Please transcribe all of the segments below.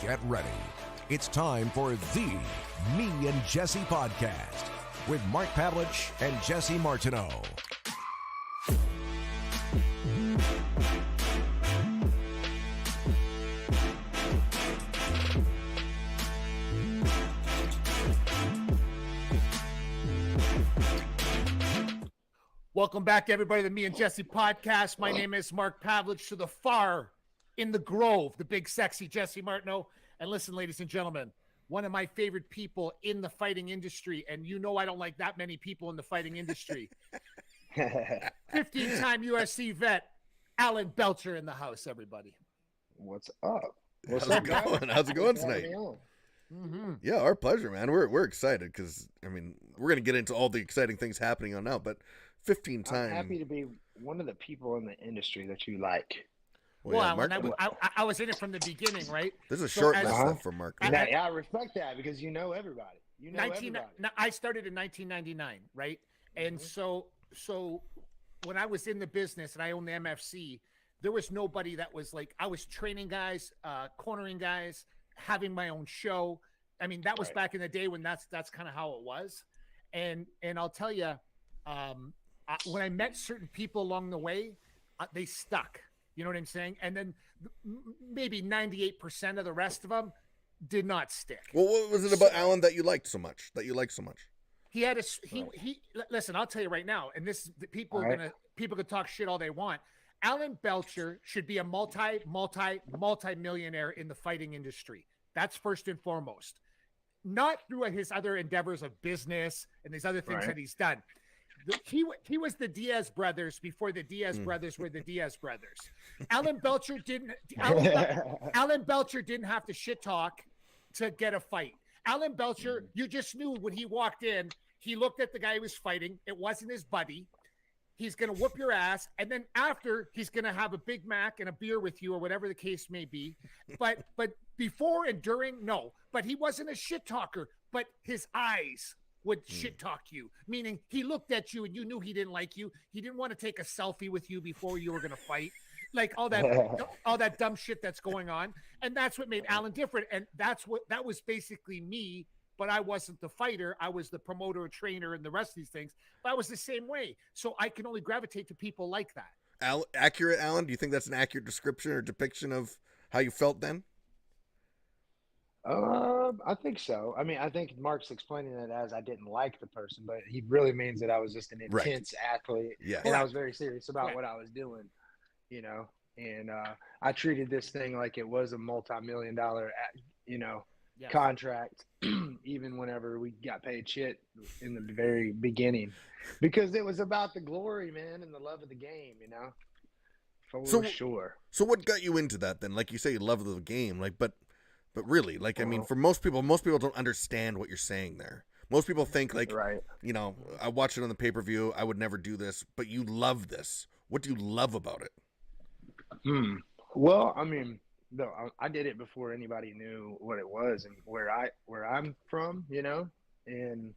Get ready. It's time for the Me and Jesse podcast with Mark Pavlich and Jesse Martineau. Welcome back, everybody, to the Me and Jesse podcast. My name is Mark Pavlich. To the far in the grove, the big, sexy Jesse Martineau. And listen, ladies and gentlemen, one of my favorite people in the fighting industry, and you know I don't like that many people in the fighting industry. 15-time UFC vet, Alan Belcher in the house, everybody. What's up? How's it going? How's it going tonight? Yeah, our pleasure, man. We're excited because, I mean, we're going to get into all the exciting things happening on now, but 15 times. I'm happy to be one of the people in the industry that you like. Well, yeah, I was in it from the beginning, right? There's a short list for Mark. I respect that because you know everybody. You know everybody. I started in 1999, right? And so when I was in the business and I owned the MFC, there was nobody that was like, I was training guys, cornering guys, having my own show. I mean, that was back in the day when that's kind of how it was. And I'll tell you, when I met certain people along the way, they stuck. You know what I'm saying? And then maybe 98% of the rest of them did not stick. Well, what was it about Alan that you liked so much? He had he listen, I'll tell you right now, and this people can talk shit all they want. Alan Belcher should be a multi-millionaire in the fighting industry. That's first and foremost. Not through his other endeavors of business and these other things that he's done. He was the Diaz brothers before the Diaz brothers were the Diaz brothers. Alan Belcher didn't have to shit talk to get a fight. Alan Belcher, you just knew when he walked in, he looked at the guy he was fighting. It wasn't his buddy. He's going to whoop your ass. And then after, he's going to have a Big Mac and a beer with you or whatever the case may be. But before and during, no. But he wasn't a shit talker. But his eyes would shit talk you, meaning he looked at you and you knew he didn't like you. He didn't want to take a selfie with you before you were going to fight. Like all that dumb shit that's going on. And that's what made Alan different. And that was basically me. But I wasn't the fighter. I was the promoter, trainer, and the rest of these things. But I was the same way. So I can only gravitate to people like that. Accurate, Alan? Do you think that's an accurate description or depiction of how you felt then? I think so. I mean, I think Mark's explaining it as I didn't like the person, but he really means that I was just an intense athlete. Yeah. And I was very serious about what I was doing, you know. And I treated this thing like it was a multi-million-dollar, contract, even whenever we got paid shit in the very beginning, because it was about the glory, man, and the love of the game, you know, for sure. So what got you into that then? Like you say, you love the game, like, but really, like, I mean, for most people don't understand what you're saying there. Most people think like, you know, I watched it on the pay-per-view. I would never do this, but you love this. What do you love about it? Well, I mean, no, I did it before anybody knew what it was and where I'm from, you know, and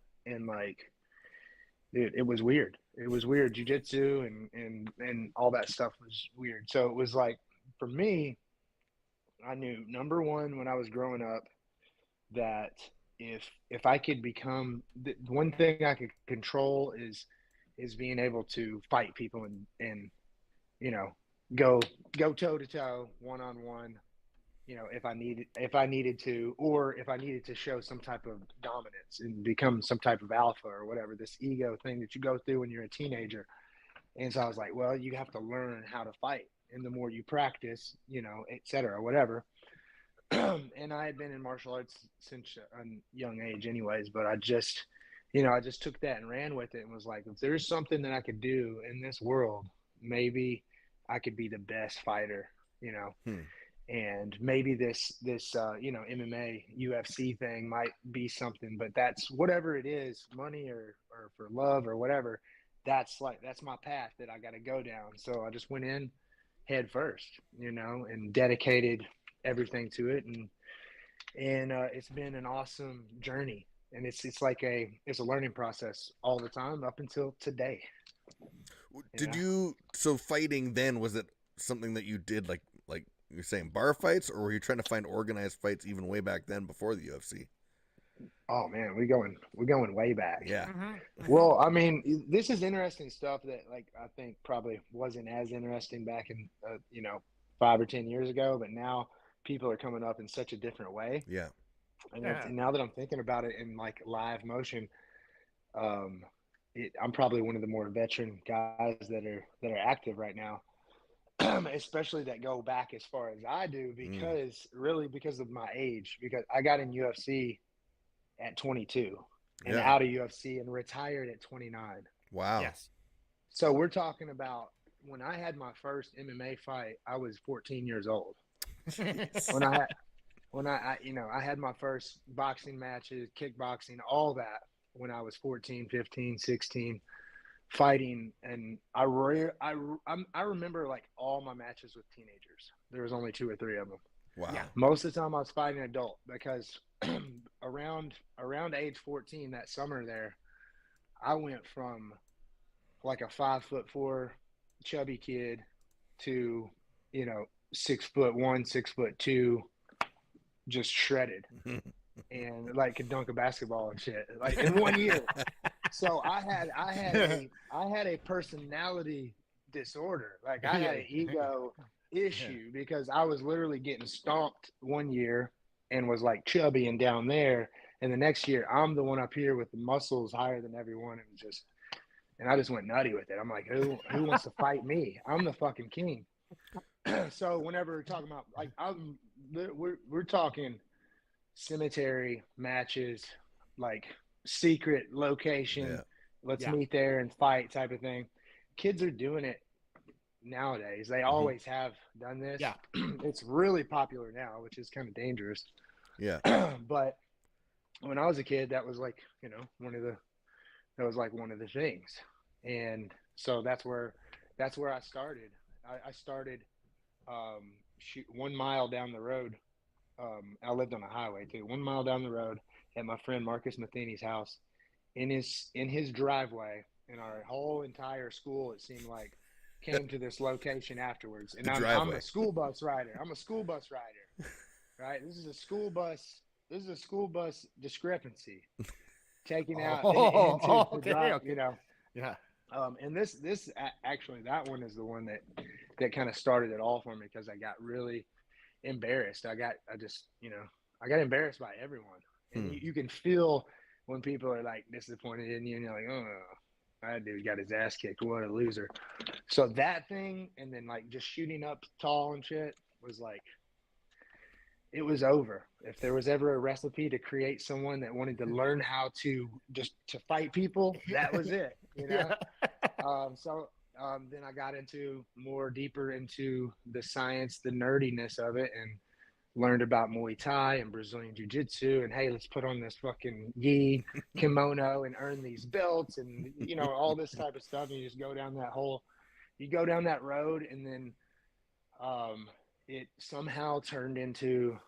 like, dude, it was weird. It was weird. Jiu-jitsu and all that stuff was weird. So it was like, for me, I knew, number one, when I was growing up, that if I could become the one thing I could control is being able to fight people and you know, go toe to toe, one on one, you know, if I needed to, or if I needed to show some type of dominance and become some type of alpha or whatever, this ego thing that you go through when you're a teenager. And so I was like, well, you have to learn how to fight. And the more you practice, you know, et cetera, whatever. And I had been in martial arts since a young age anyways, but I just took that and ran with it and was like, if there's something that I could do in this world, maybe I could be the best fighter, you know, and maybe this you know, MMA, UFC thing might be something, but that's whatever it is, money or for love or whatever, that's my path that I got to go down. So I just went in head first, you know, and dedicated everything to it. And it's been an awesome journey. And it's a learning process all the time up until today. So fighting then, was it something that you did like you're saying bar fights, or were you trying to find organized fights even way back then before the UFC? Oh man, we're going way back. Yeah. Well, I mean, this is interesting stuff that like I think probably wasn't as interesting back in 5 or 10 years ago, but now people are coming up in such a different way. Yeah. And now that I'm thinking about it in like live motion, I'm probably one of the more veteran guys that are active right now, especially that go back as far as I do, because of my age, because I got in UFC at 22 and out of UFC and retired at 29. Wow. Yes. So we're talking about when I had my first MMA fight, I was 14 years old. when I had my first boxing matches, kickboxing, all that when I was 14, 15, 16, fighting. And I remember like all my matches with teenagers. There was only 2 or 3 of them. Wow. Yeah. Most of the time I was fighting adult because around age 14 that summer there, I went from like a 5'4" chubby kid to 6'1", 6'2", just shredded and like could dunk a basketball and shit like in 1 year. So I had a personality disorder. Like I had an ego issue because I was literally getting stomped 1 year and was like chubby and down there, and the next year I'm the one up here with the muscles higher than everyone, and I just went nutty with it. I'm like, who wants to fight me? I'm the fucking king. So whenever we're talking about like we're talking cemetery matches, like secret location, let's meet there and fight type of thing. Kids are doing it nowadays. They always have done this. Yeah. It's really popular now, which is kind of dangerous. Yeah. But when I was a kid, that was like, one of the things. And so that's where I started. I started 1 mile down the road. I lived on a highway too. 1 mile down the road at my friend Marcus Matheny's house. In his driveway, and our whole entire school, it seemed like, came to this location afterwards. And I'm a school bus rider. Right? This is a school bus discrepancy. Taking out into the drive, Yeah. And this actually, that one is the one that kind of started it all for me, because I got really embarrassed. I got embarrassed by everyone. And you can feel when people are like disappointed in you, and you're like, oh, that dude got his ass kicked. What a loser. So that thing, and then like just shooting up tall and shit, was like, it was over. If there was ever a recipe to create someone that wanted to learn how to fight people, that was it, Yeah. Then I got deeper into the science, the nerdiness of it, and learned about Muay Thai and Brazilian Jiu-Jitsu, and hey, let's put on this fucking gi kimono and earn these belts, and all this type of stuff. And you just go down that road, and then it somehow turned into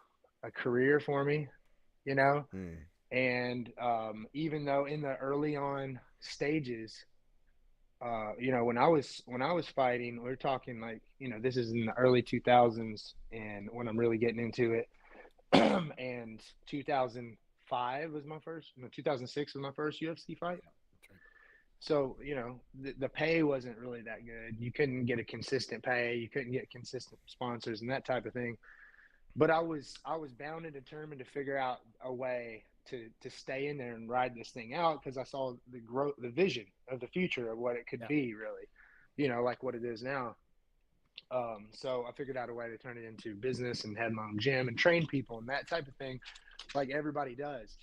a career for me, and even though in the early on stages, when I was fighting, we're talking like, this is in the early 2000s, and when I'm really getting into it, and 2006 was my first UFC fight. So, the pay wasn't really that good. You couldn't get a consistent pay. You couldn't get consistent sponsors and that type of thing. But I was bound and determined to figure out a way to stay in there and ride this thing out, because I saw the vision of the future of what it could be, really, like what it is now. So I figured out a way to turn it into business, and had my own gym and train people and that type of thing, like everybody does.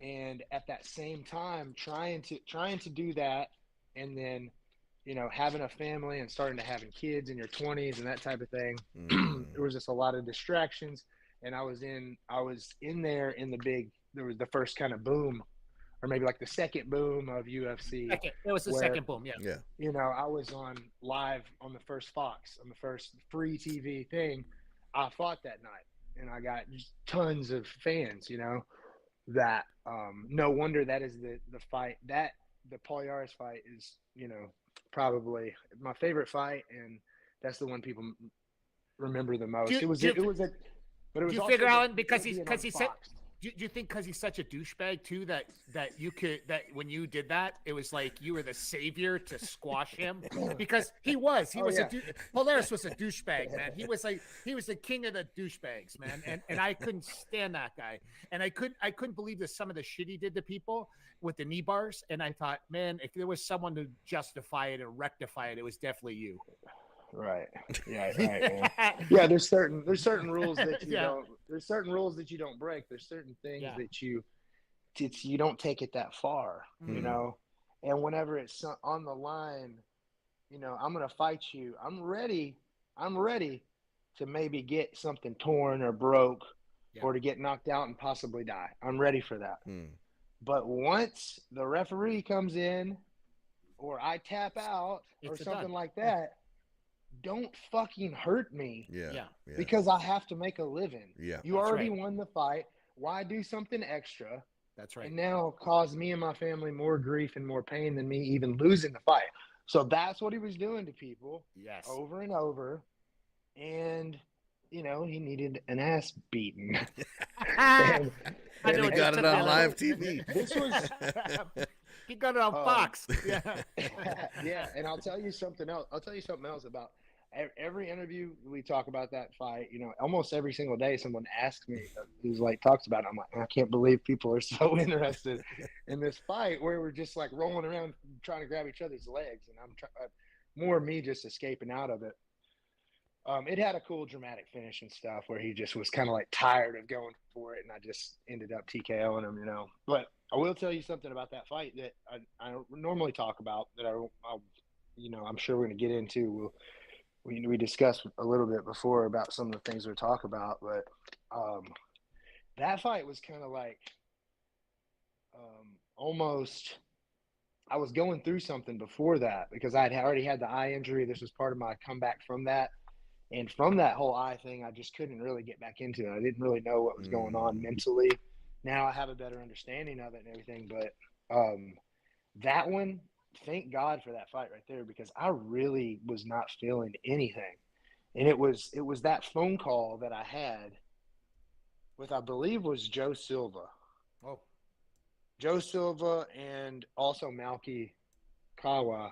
And at that same time, trying to do that, and then, having a family and starting to having kids in your 20s and that type of thing, there was just a lot of distractions. And I was in there in there was the first kind of boom, or maybe like the second boom of UFC. It was the second boom, yeah. I was on live on the first Fox, on the first free TV thing. I fought that night, and I got just tons of fans, that no wonder that is the fight, that the Polaris fight is, probably my favorite fight, and that's the one people remember the most. Do It was a, but it was do you also figure, the Alan, because being he said, unboxed. do you think because he's such a douchebag too that when you did that, it was like you were the savior to squash him? Because he was Polaris was a douchebag, man. He was the king of the douchebags, man. And I couldn't stand that guy. And I couldn't believe some of the shit he did to people with the knee bars. And I thought, man, if there was someone to justify it and rectify it, it was definitely you. Right. Yeah. Right. Yeah. There's certain rules that you don't. There's certain rules that you don't break. There's certain things that you don't take it that far. You know. And whenever it's on the line, you know, I'm gonna fight you. I'm ready to maybe get something torn or broke, or to get knocked out and possibly die. I'm ready for that. But once the referee comes in, or I tap out, or something like that. Don't fucking hurt me. Yeah. Because I have to make a living. Yeah. You already won the fight. Why do something extra? That's right. And now cause me and my family more grief and more pain than me even losing the fight. So that's what he was doing to people. Yes. Over and over. And, you know, he needed an ass beaten. And he got it on live TV. This was... He got it on Fox. Yeah. Yeah. And I'll tell you something else. About every interview we talk about that fight. You know, almost every single day someone asks me who's like talks about it. I'm like, I can't believe people are so interested in this fight where we're just like rolling around trying to grab each other's legs, and I'm more me just escaping out of it. It had a cool dramatic finish and stuff where he just was kind of like tired of going for it, and I just ended up TKOing him, you know. But I will tell you something about that fight that I don't normally talk about that I'm sure we're going to get into. We discussed a little bit before about some of the things we talk about, but that fight was kind of like almost I was going through something before that because I had already had the eye injury. This was part of my comeback from that. And from that whole eye thing, I just couldn't really get back into it. I didn't really know what was going on mentally. Now I have a better understanding of it and everything. But that one, thank God for that fight right there, because I really was not feeling anything. And it was that phone call that I had with, I believe, was Joe Silva. Oh. Joe Silva and also Malky Kawa.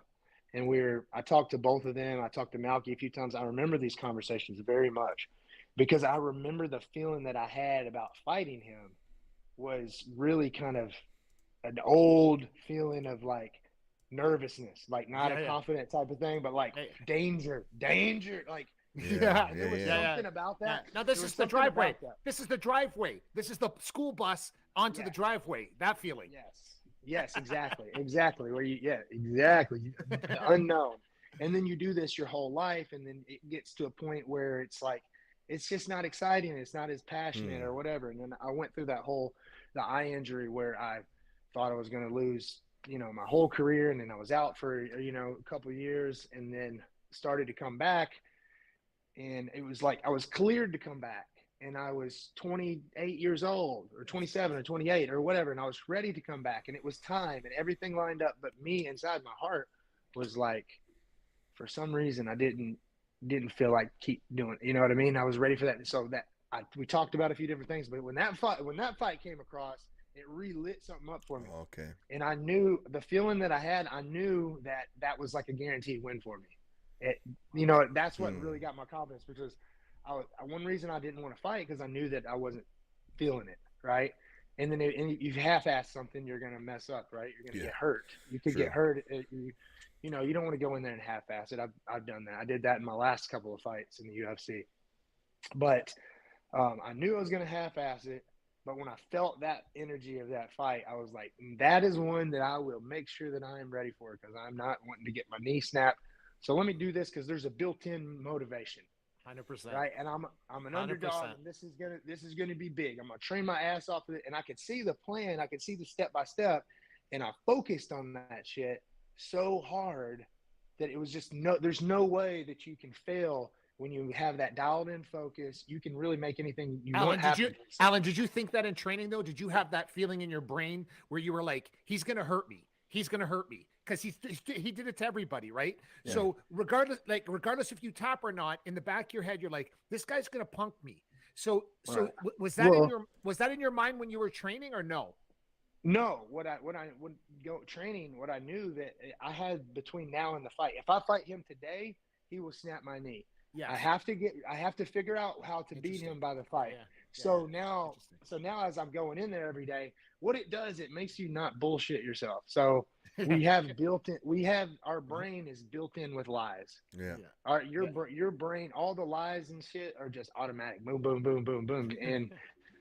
And I talked to both of them. I talked to Malky a few times. I remember these conversations very much because I remember the feeling that I had about fighting him was really kind of an old feeling of like nervousness, like not a confident type of thing, but like danger, like there was something about that. Now this is the driveway. This is the driveway. This is the school bus onto the driveway. That feeling. Yes, exactly. Exactly. The unknown. And then you do this your whole life, and then it gets to a point where it's like, it's just not exciting. It's not as passionate or whatever. And then I went through the eye injury where I thought I was going to lose, you know, my whole career. And then I was out for, you know, a couple of years, and then started to come back. And it was like, I was cleared to come back. And I was 28 years old or 27 or 28 or whatever. And I was ready to come back, and it was time and everything lined up. But me inside my heart was like, for some reason, I didn't feel like keep doing, you know what I mean? I was ready for that. So we talked about a few different things, but when that fight came across, it relit something up for me. Okay. And I knew the feeling that I had, I knew that was like a guaranteed win for me. That's what really got my confidence, because one reason I didn't want to fight because I knew that I wasn't feeling it, right? And then if you half-ass something, you're going to mess up, right? You're going to get hurt. You could get hurt. You don't want to go in there and half-ass it. I've done that. I did that in my last couple of fights in the UFC. But I knew I was going to half-ass it. But when I felt that energy of that fight, I was like, that is one that I will make sure that I am ready for, because I'm not wanting to get my knee snapped. So let me do this, because there's a built-in motivation. 100%. Right, and I'm an 100%. Underdog, and this is gonna be big. I'm gonna train my ass off of it, and I could see the plan, I could see the step by step, and I focused on that shit so hard that it was just there's no way that you can fail when you have that dialed in focus. You can really make anything you want happen. Alan, did you think that in training though? Did you have that feeling in your brain where you were like, he's gonna hurt me, he's gonna hurt me, because he did it to everybody, right? Yeah. So regardless if you top or not, in the back of your head, you're like, this guy's gonna punk me. So Right. was that in your mind when you were training or no? No, when I would go training, what I knew that I had between now and the fight. If I fight him today, he will snap my knee. Yeah. I have to figure out how to beat him by the fight. Yeah. So now as I'm going in there every day, what it does, it makes you not bullshit yourself. So we have our brain is built in with lies. Yeah. Your brain, all the lies and shit are just automatic. Boom, boom, boom, boom, boom. And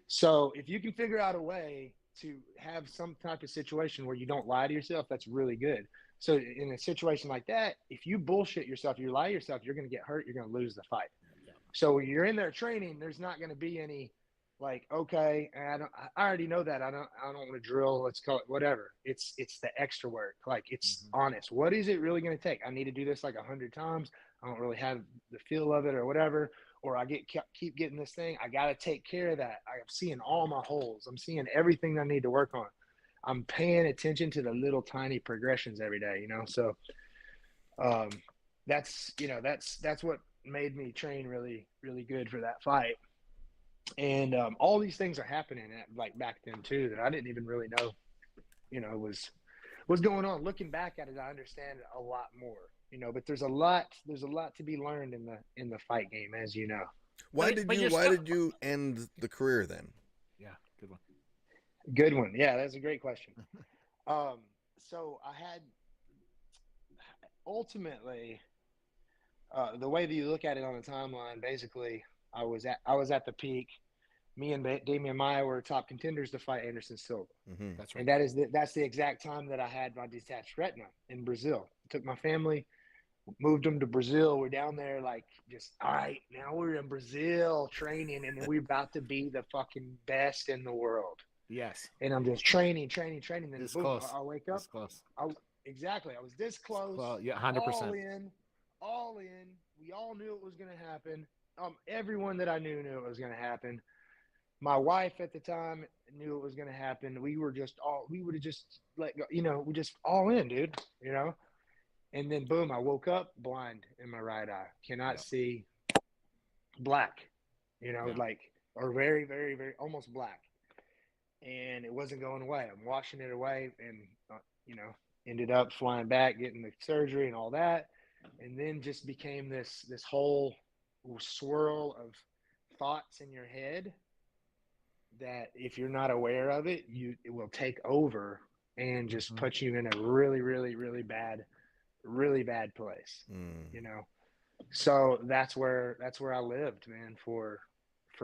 so if you can figure out a way to have some type of situation where you don't lie to yourself, that's really good. So in a situation like that, if you bullshit yourself, you lie to yourself, you're going to get hurt. You're going to lose the fight. Yeah. So when you're in there training, there's not going to be any like, okay, I already know that. I don't want to drill. Let's call it whatever. It's the extra work. Like it's honest. What is it really going to take? I need to do this like 100 times. I don't really have the feel of it or whatever. Or I keep getting this thing. I got to take care of that. I'm seeing all my holes. I'm seeing everything I need to work on. I'm paying attention to the little tiny progressions every day, you know? So, that's what made me train really, really good for that fight. And, all these things are happening like back then too, that I didn't even really know, you know, was going on. Looking back at it, I understand it a lot more, you know, but there's a lot to be learned in the fight game, as you know. Why did you end the career then? Yeah. Good one. Good one. Yeah, that's a great question. So I had ultimately the way that you look at it on the timeline, basically I was at the peak. Me and Damian Maia were top contenders to fight Anderson Silva. Mm-hmm. That's right. And that's the exact time that I had my detached retina in Brazil. Took my family, moved them to Brazil. We're down there like just, all right, now we're in Brazil training and we're about to be the fucking best in the world. Yes. And I'm just training. Then This boom, close. I wake up. This close. Exactly. I was this close. Well, yeah, 100%. All in. We all knew it was going to happen. Everyone that I knew it was going to happen. My wife at the time knew it was going to happen. We would have just let go, you know, we just all in, dude, you know? And then boom, I woke up blind in my right eye. Cannot see, black, you know, like, or very, very, very, almost black. And it wasn't going away. I'm washing it away and, you know, ended up flying back, getting the surgery and all that. And then just became this whole swirl of thoughts in your head that if you're not aware of it, it will take over and just put you in a really, really, really bad place, you know? So that's where I lived, man, for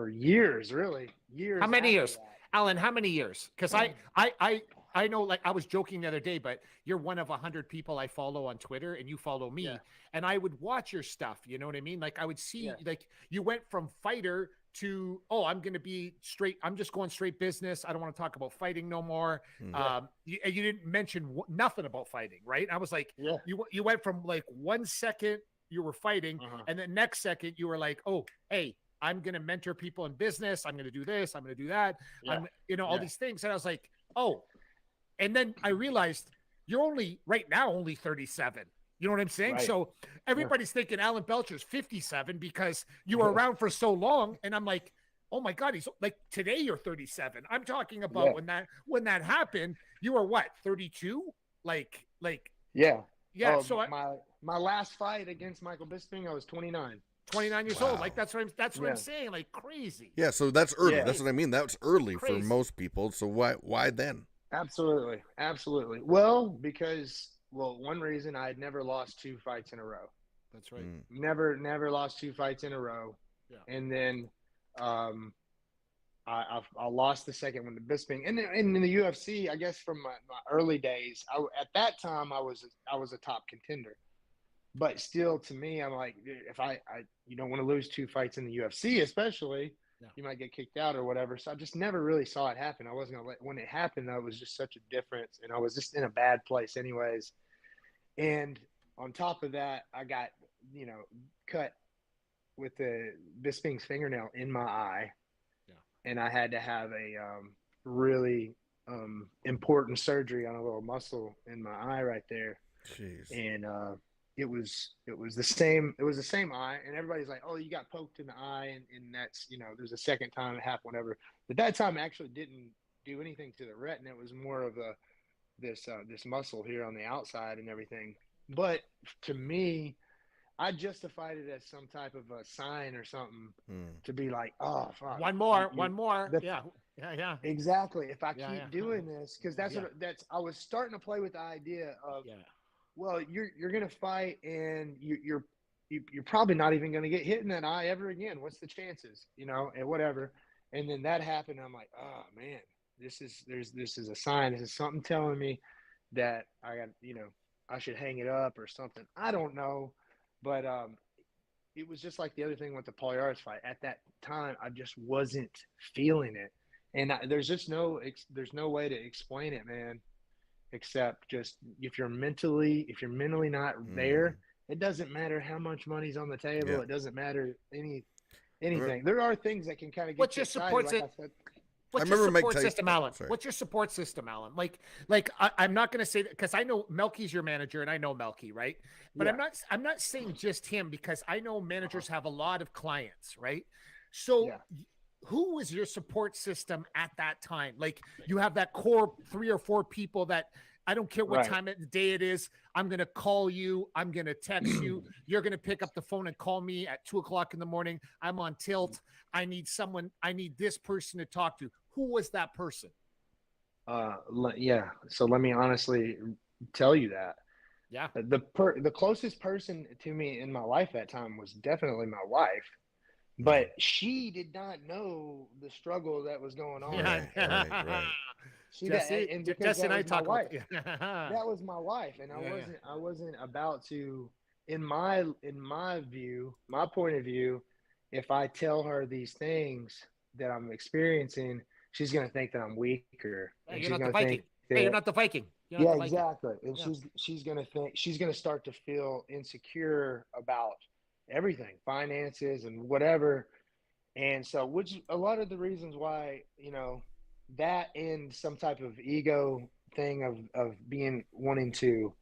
years, really years. How many years? That. Alan, how many years? Because I know, like, I was joking the other day, but you're one of 100 people I follow on Twitter, and you follow me, and I would watch your stuff. You know what I mean? Like, I would see, like, you went from fighter to, I'm going to be straight. I'm just going straight business. I don't want to talk about fighting no more. You didn't mention nothing about fighting, right? I was like, you went from like 1 second you were fighting, and the next second you were like, oh, hey, I'm going to mentor people in business. I'm going to do this. I'm going to do that. I'm, you know, all these things. And I was like, oh, and then I realized you're only 37. You know what I'm saying? Right. So everybody's thinking Alan Belcher's 57 because you were around for so long. And I'm like, oh my God, he's like, today you're 37. I'm talking about when that happened, you were what, 32? Like, yeah. So my last fight against Michael Bisping, I was 29. 29 years old. Like, that's what I'm saying. Like, crazy. Yeah. So that's early. That's what I mean. That's early for most people. So why then? Absolutely. Well, because one reason I had never lost 2 fights in a row. That's right. Never lost 2 fights in a row. Yeah. And then I lost the second one to Bisping. And in the UFC, I guess from my early days, at that time I was a top contender. But still, to me, I'm like, if you don't want to lose 2 fights in the UFC, especially, you might get kicked out or whatever. So I just never really saw it happen. I wasn't gonna when it happened, though, it was just such a difference, and I was just in a bad place, anyways. And on top of that, I got cut with the Bisping's fingernail in my eye, and I had to have a really important surgery on a little muscle in my eye right there. Jeez. And it was the same eye, and everybody's like, oh, you got poked in the eye, and that's, there's a second time it happened, whatever. But that time it actually didn't do anything to the retina. It was more of this muscle here on the outside and everything. But to me, I justified it as some type of a sign or something to be like, oh, fuck. One more. Yeah. Exactly. If I keep doing this, because I was starting to play with the idea of, well, you're gonna fight, and you're probably not even gonna get hit in that eye ever again. What's the chances, and whatever. And then that happened. I'm like, oh man, this is a sign. This is something telling me that I got, I should hang it up or something. I don't know. But it was just like the other thing with the Polaris fight. At that time, I just wasn't feeling it, and there's no way to explain it, man. Except just if you're mentally not there, it doesn't matter how much money's on the table. Yeah. It doesn't matter anything. There are things that can kind of get What's your support excited, like I said. What's your support system, Alan? What's your support system, Alan? I'm not going to say that because I know Melky's your manager and I know Melky, right? But I'm not saying just him, because I know managers have a lot of clients, right? So who was your support system at that time? Like, you have that core 3 or 4 people that I don't care what time of the day it is. I'm going to call you. I'm going to text you. You're going to pick up the phone and call me at 2:00 in the morning. I'm on tilt. I need someone. I need this person to talk to. Who was that person? So let me honestly tell you that. Yeah. The closest person to me in my life at that time was definitely my wife, but she did not know the struggle that was going on. Right. Jesse and I talk about that was my wife, and I wasn't about to, in my view, my point of view, if I tell her these things that I'm experiencing, she's going to think that I'm weaker. Hey, you're not the Viking. You're not the Viking. Exactly. And she's going to start to feel insecure about everything, finances and whatever. And so, which a lot of the reasons why, that and some type of ego thing of wanting to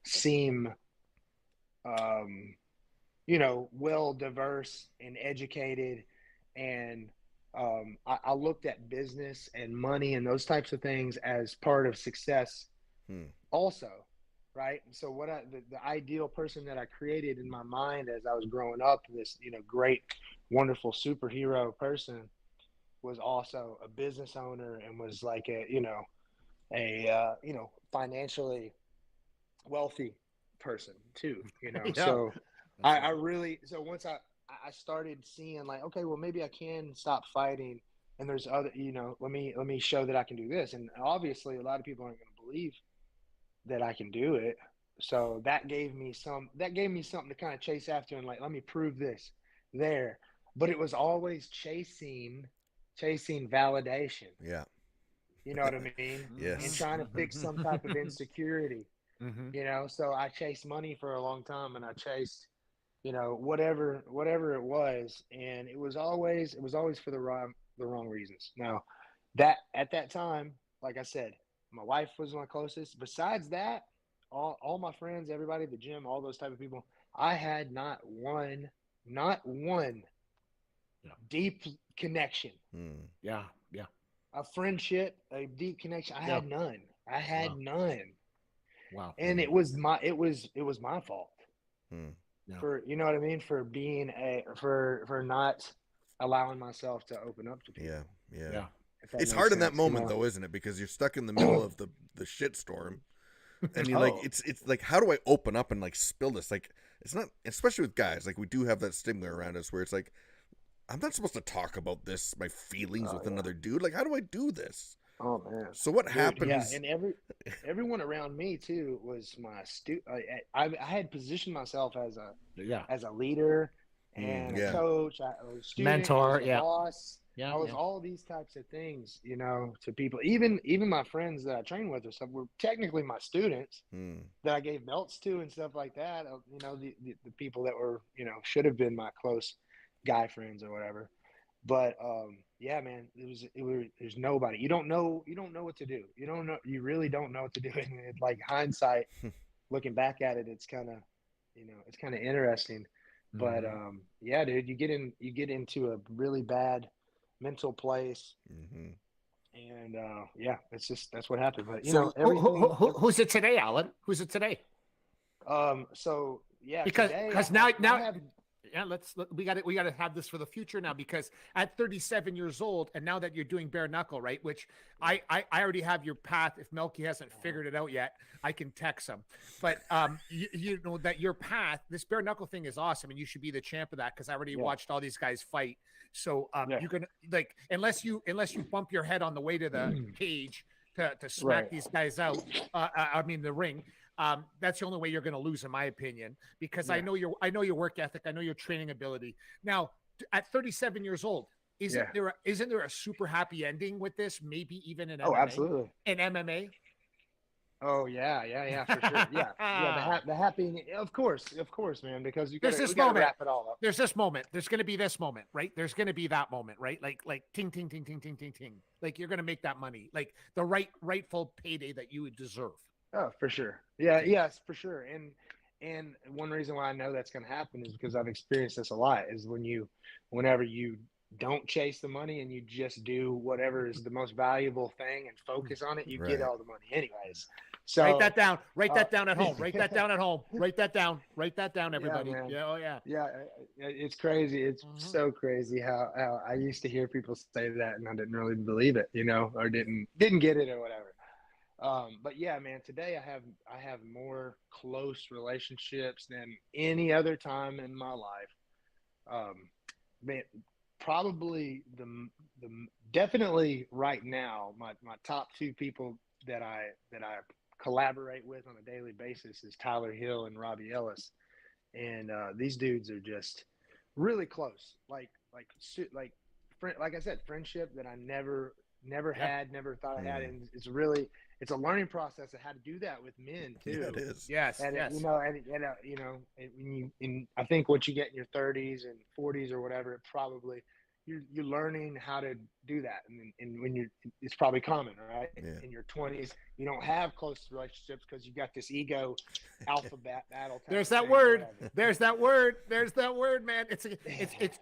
seem, well diverse and educated, and I looked at business and money and those types of things as part of success also, right? So the ideal person that I created in my mind as I was growing up, this great, wonderful superhero person, was also a business onner and was like a financially wealthy person too, So I really, so once I started seeing like, okay, well, maybe I can stop fighting, and there's other, let me show that I can do this. And obviously a lot of people aren't going to believe that I can do it. So that gave me something to kind of chase after, and like, let me prove this there. But it was always chasing validation. Yeah. You know what I mean? Yes. And trying to fix some type of insecurity. So I chased money for a long time, and I chased, whatever it was, and it was always for the wrong reasons. Now, that at that time, like I said, my wife was my closest. Besides that, all my friends, everybody at the gym, all those type of people, I had not one deep connection. Yeah. A friendship, a deep connection. I had none. None. Wow. And it was my fault. For, you know what I mean? For being for not allowing myself to open up to people. Yeah. It's hard in that moment though, isn't it? Because you're stuck in the middle of the shit storm. And you're like, it's like, how do I open up and like spill this? Like, it's not, especially with guys, like we do have that stigma around us where it's like, I'm not supposed to talk about this, my feelings with another dude. Like, how do I do this? Oh man. So what happens? Yeah, and everyone around me too was my I had positioned myself as a leader and a coach, a student, mentor, boss. I was all these types of things, to people. Even my friends that I trained with or stuff were technically my students that I gave belts to and stuff like that. The people that were, should have been my close guy friends or whatever. But yeah, man, there's nobody. You don't know what to do. You really don't know what to do. And like hindsight, looking back at it, it's kind of, it's kind of interesting. But yeah, dude, you get into a really bad mental place, and yeah, that's what happened. But everything. Who's it today, Alan? Who's it today? So yeah, because now yeah, we got to have this for the future now, because at 37 years old, and now that you're doing bare knuckle, right? Which I already have your path. If Melky hasn't figured it out yet, I can text him. But you know that your path, this bare knuckle thing is awesome, and you should be the champ of that, because I already watched all these guys fight. So you're gonna, like, unless you bump your head on the way to the cage to smack these guys out. I mean the ring. That's the only way you're going to lose, in my opinion, because I know your work ethic. I know your training ability. Now, at 37 years old, isn't there a super happy ending with this? Maybe even in MMA? Oh, absolutely. In MMA? Oh yeah, for sure. Yeah, the happy, of course, man, because we got to wrap it all up. There's this moment. There's going to be this moment, right? There's going to be that moment, right? Like ting, ting, ting, ting, ting, ting, ting. Like you're going to make that money, like the rightful payday that you would deserve. Oh, for sure. Yeah, yes, for sure. And one reason why I know that's going to happen is because I've experienced this a lot, is whenever you don't chase the money and you just do whatever is the most valuable thing and focus on it, you get all the money anyways. So write that down. Write that down at home. Write that down at home. Write that down. Write that down, everybody. Yeah, it's crazy. It's so crazy how I used to hear people say that and I didn't really believe it, or didn't get it or whatever. But yeah, man, today I have more close relationships than any other time in my life. Man, probably definitely right now, my top two people that I collaborate with on a daily basis is Tyler Hill and Robbie Ellis. And these dudes are just really close. Like I said, friendship that I never had, never thought I had. And it's a learning process of how to do that with men too. Yeah, it is. Yes. And yes. And I think what you get in your 30s and 40s or whatever, probably you're learning how to do that. And when it's probably common, right? Yeah. In your 20s, you don't have close relationships because you got this ego alphabet battle. There's that word. There's that word. There's that word, man. It's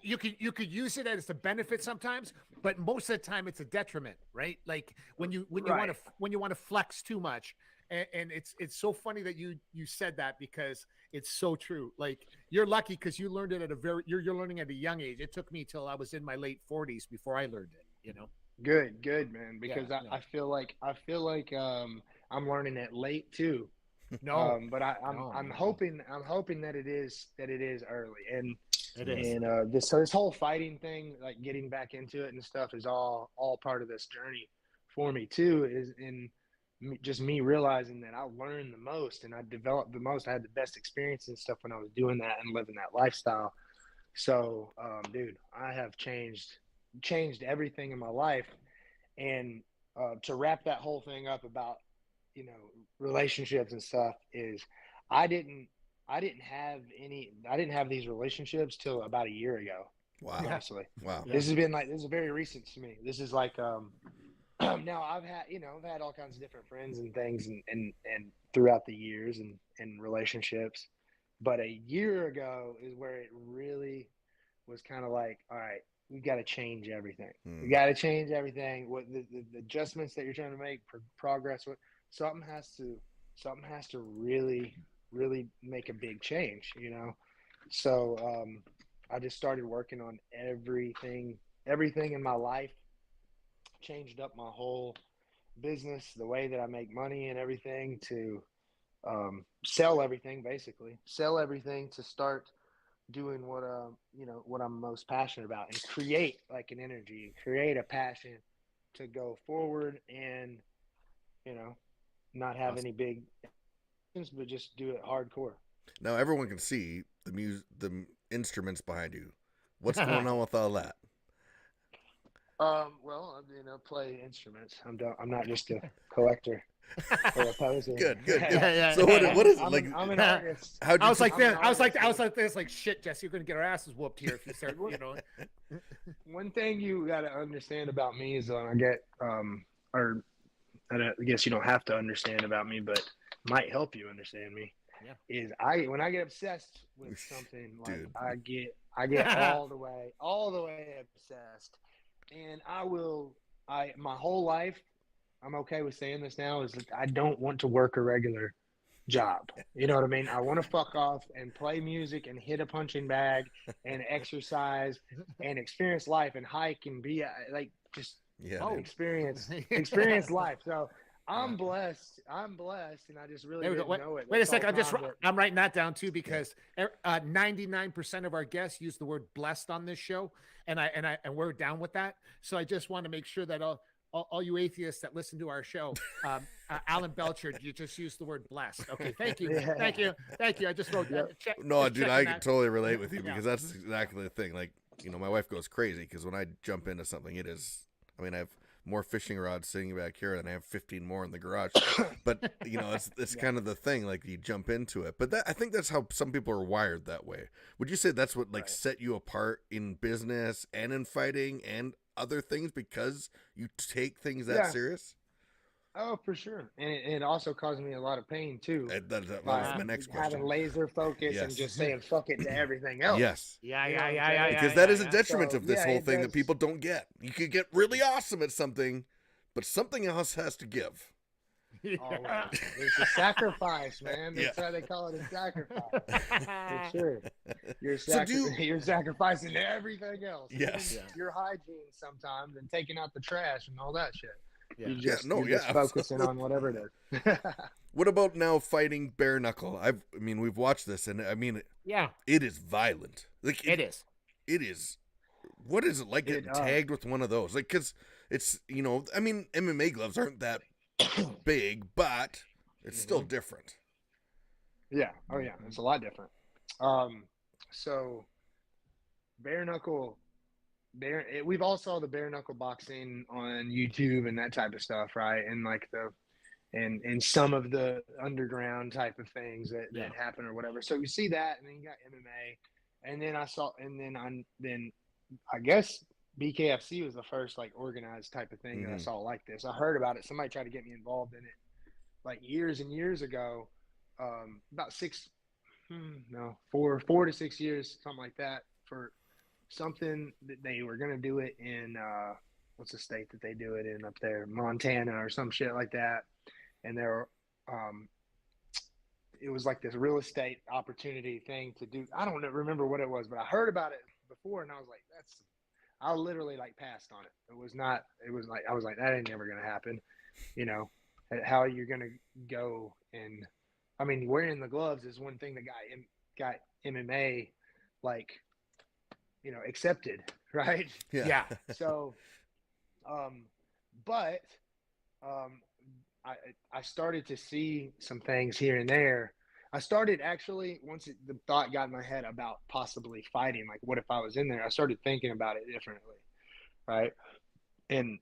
you could use it as a benefit sometimes, but most of the time it's a detriment, right? Like when you want to flex too much. And it's so funny that you said that, because it's so true. Like, you're lucky because you learned it at you're learning at a young age. It took me till I was in my late 40s before I learned it. Good, man. Because I feel like I'm learning it late too. No, but I'm hoping that it is early, and it is. And this whole fighting thing, like getting back into it and stuff, is all part of this journey for me too. Is in just me realizing that I learned the most and I developed the most. I had the best experience and stuff when I was doing that and living that lifestyle. So, dude, I have changed everything in my life. And to wrap that whole thing up about, relationships and stuff, is I didn't have these relationships till about a year ago. Wow. Honestly. Wow. This is very recent to me. This is like, now I've had all kinds of different friends and things and throughout the years and relationships, but a year ago is where it really was kind of like, all right, we got to change everything. We got to change everything. What the adjustments that you're trying to make, progress with, something has to really, really make a big change, So I just started working on everything in my life. Changed up my whole business, the way that I make money and everything, to sell everything to start doing what I'm most passionate about, and create like an energy, create a passion to go forward and, not have any big, but just do it hardcore. Now everyone can see the instruments behind you. What's going on with all that? Well, play instruments. I'm not just a collector or a poser. Good. Yeah. So what is it like? I'm an artist. I was like this, like, shit, Jesse, you're gonna get our asses whooped here if you start, One thing you got to understand about me is when I get, or I guess you don't have to understand about me, but might help you understand me. Yeah. Is when I get obsessed with something, like Dude. I get all the way obsessed, and my whole life, I'm okay with saying this now, is that I don't want to work a regular job. You know what I mean? I want to fuck off and play music and hit a punching bag and exercise and experience life and hike and be like just experience life. So I'm blessed, and I just really didn't know it. Wait a second, I'm writing that down too, because 99% of our guests use the word blessed on this show, and we're down with that. So I just want to make sure that all you atheists that listen to our show, Alan Belcher, you just used the word blessed. Okay, thank you. I just wrote that. No, dude, I can totally relate with you, because that's exactly the thing. Like, my wife goes crazy because when I jump into something, I have more fishing rods sitting back here than I have 15 more in the garage. But, it's kind of the thing, like you jump into it. But I think that's how some people are wired that way. Would you say that's what set you apart in business and in fighting and other things, because you take things that serious? Oh, for sure. And it also caused me a lot of pain too. That was my next question. Having laser focus and just saying fuck it to everything else. Yes. Yeah. Because that is a detriment of this whole thing that people don't get. You could get really awesome at something, but something else has to give. Always. It's a sacrifice, man. That's why they call it a sacrifice. For sure. You're sacrificing everything else. Yes. Your hygiene sometimes, and taking out the trash and all that shit. Yeah. You're just focusing on whatever it is. What about now fighting bare knuckle? We've watched this, and it is violent. Like it is. It is. What is it like getting tagged with one of those? Like, because it's MMA gloves aren't that big, but it's still different. Yeah. Oh yeah, it's a lot different. So bare knuckle. We've all saw the bare knuckle boxing on YouTube and that type of stuff, right? And like and some of the underground type of things that happen or whatever. So you see that, and then you got MMA, and then I guess BKFC was the first like organized type of thing that I saw like this. I heard about it. Somebody tried to get me involved in it like years and years ago, about 4 to 6 years, something like that, for something that they were going to do it in, what's the state that they do it in up there? Montana or some shit like that. And it was like this real estate opportunity thing to do. I don't remember what it was, but I heard about it before, and I was like, I literally like passed on it. I was like, that ain't never going to happen. How are you going to go? And wearing the gloves is one thing that got MMA like, accepted, right? Yeah. So, I started to see some things here and there. I started actually, once the thought got in my head about possibly fighting, like what if I was in there, I started thinking about it differently, right? And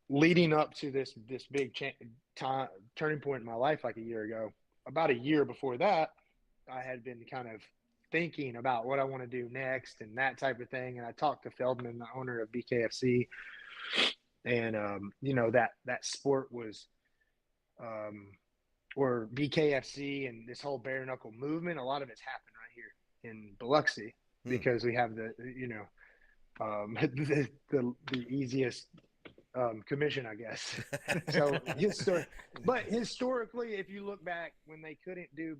leading up to this big turning point in my life, like a year ago, about a year before that, I had been kind of thinking about what I want to do next and that type of thing. And I talked to Feldman, the owner of BKFC, and that sport was or BKFC and this whole bare knuckle movement, a lot of it's happened right here in Biloxi because we have the easiest commission, I guess. So historically, if you look back when they couldn't do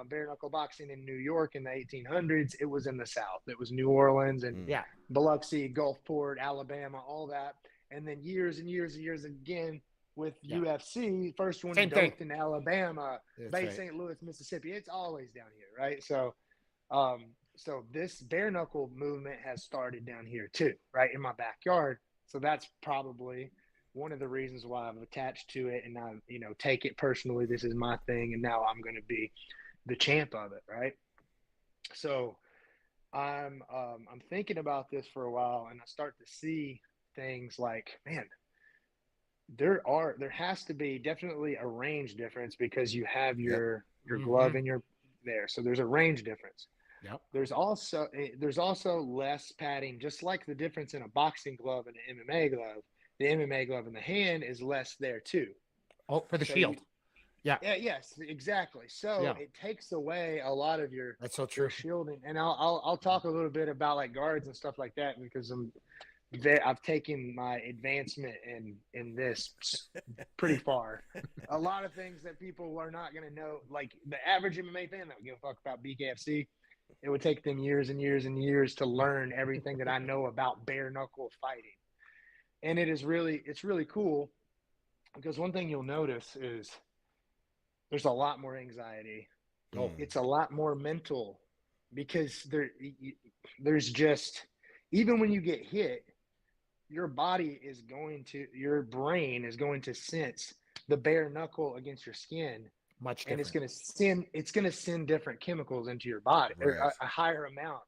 bare knuckle boxing in New York in the 1800s, it was in the South. It was New Orleans and Biloxi, Gulfport, Alabama, all that. And then years and years and years again with UFC, first one in Dothan, Alabama, Bay St. Louis, Mississippi. It's always down here, right? So this bare knuckle movement has started down here too, right in my backyard. So that's probably one of the reasons why I'm attached to it, and I, take it personally. This is my thing, and now I'm going to be the champ of it, right? So I'm thinking about this for a while, and I start to see things like, man, there has to be definitely a range difference because you have your glove and your there, so there's a range difference. Yep. There's also less padding, just like the difference in a boxing glove and an MMA glove. The MMA glove in the hand is less there too. Oh, for the shield. Yeah. Yes, exactly. So it takes away a lot of your that's so true. shielding. And I'll talk a little bit about like guards and stuff like that because I've taken my advancement in this pretty far. A lot of things that people are not going to know, like the average MMA fan that would give a fuck about BKFC, it would take them years and years and years to learn everything that I know about bare knuckle fighting. And it's really cool because one thing you'll notice is there's a lot more anxiety. It's a lot more mental because there's just, even when you get hit, your brain is going to sense the bare knuckle against your skin much different. And it's going to send different chemicals into your body, or a higher amount,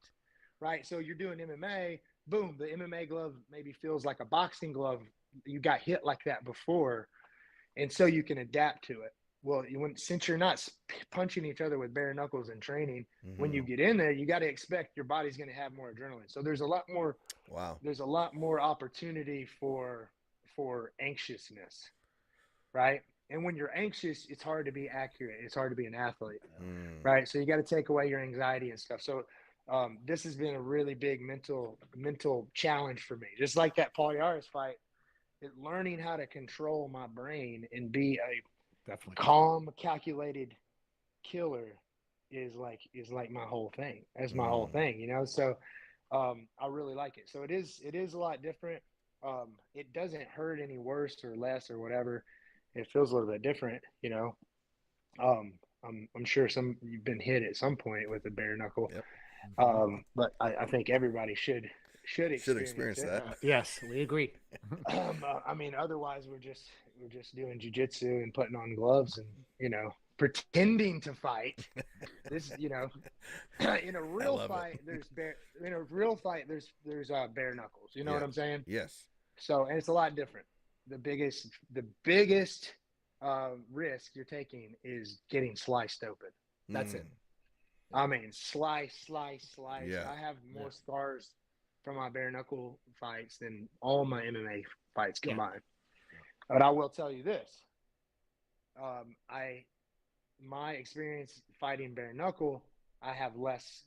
right? So you're doing MMA, boom, the MMA glove maybe feels like a boxing glove. You got hit like that before, and so you can adapt to it. Well, since you're not punching each other with bare knuckles in training, when you get in there, you got to expect your body's going to have more adrenaline. So there's a lot more. Wow. There's a lot more opportunity for anxiousness, right? And when you're anxious, it's hard to be accurate. It's hard to be an athlete, right? So you got to take away your anxiety and stuff. So this has been a really big mental challenge for me. Just like that Polaris fight, learning how to control my brain and be a calm, calculated killer is like my whole thing. That's my whole thing, So I really like it. So it is a lot different. It doesn't hurt any worse or less or whatever. It feels a little bit different, I'm sure you've been hit at some point with a bare knuckle. Yep. But I think everybody should experience that. Yes, we agree. I mean, otherwise we're just doing jiu-jitsu and putting on gloves and pretending to fight. This in a real fight there's bare knuckles. You know what I'm saying? Yes. So, and it's a lot different. The biggest risk you're taking is getting sliced open. That's it. I mean, slice. Yeah. I have more scars from my bare knuckle fights than all my MMA fights combined. But I will tell you this. My experience fighting bare knuckle, I had less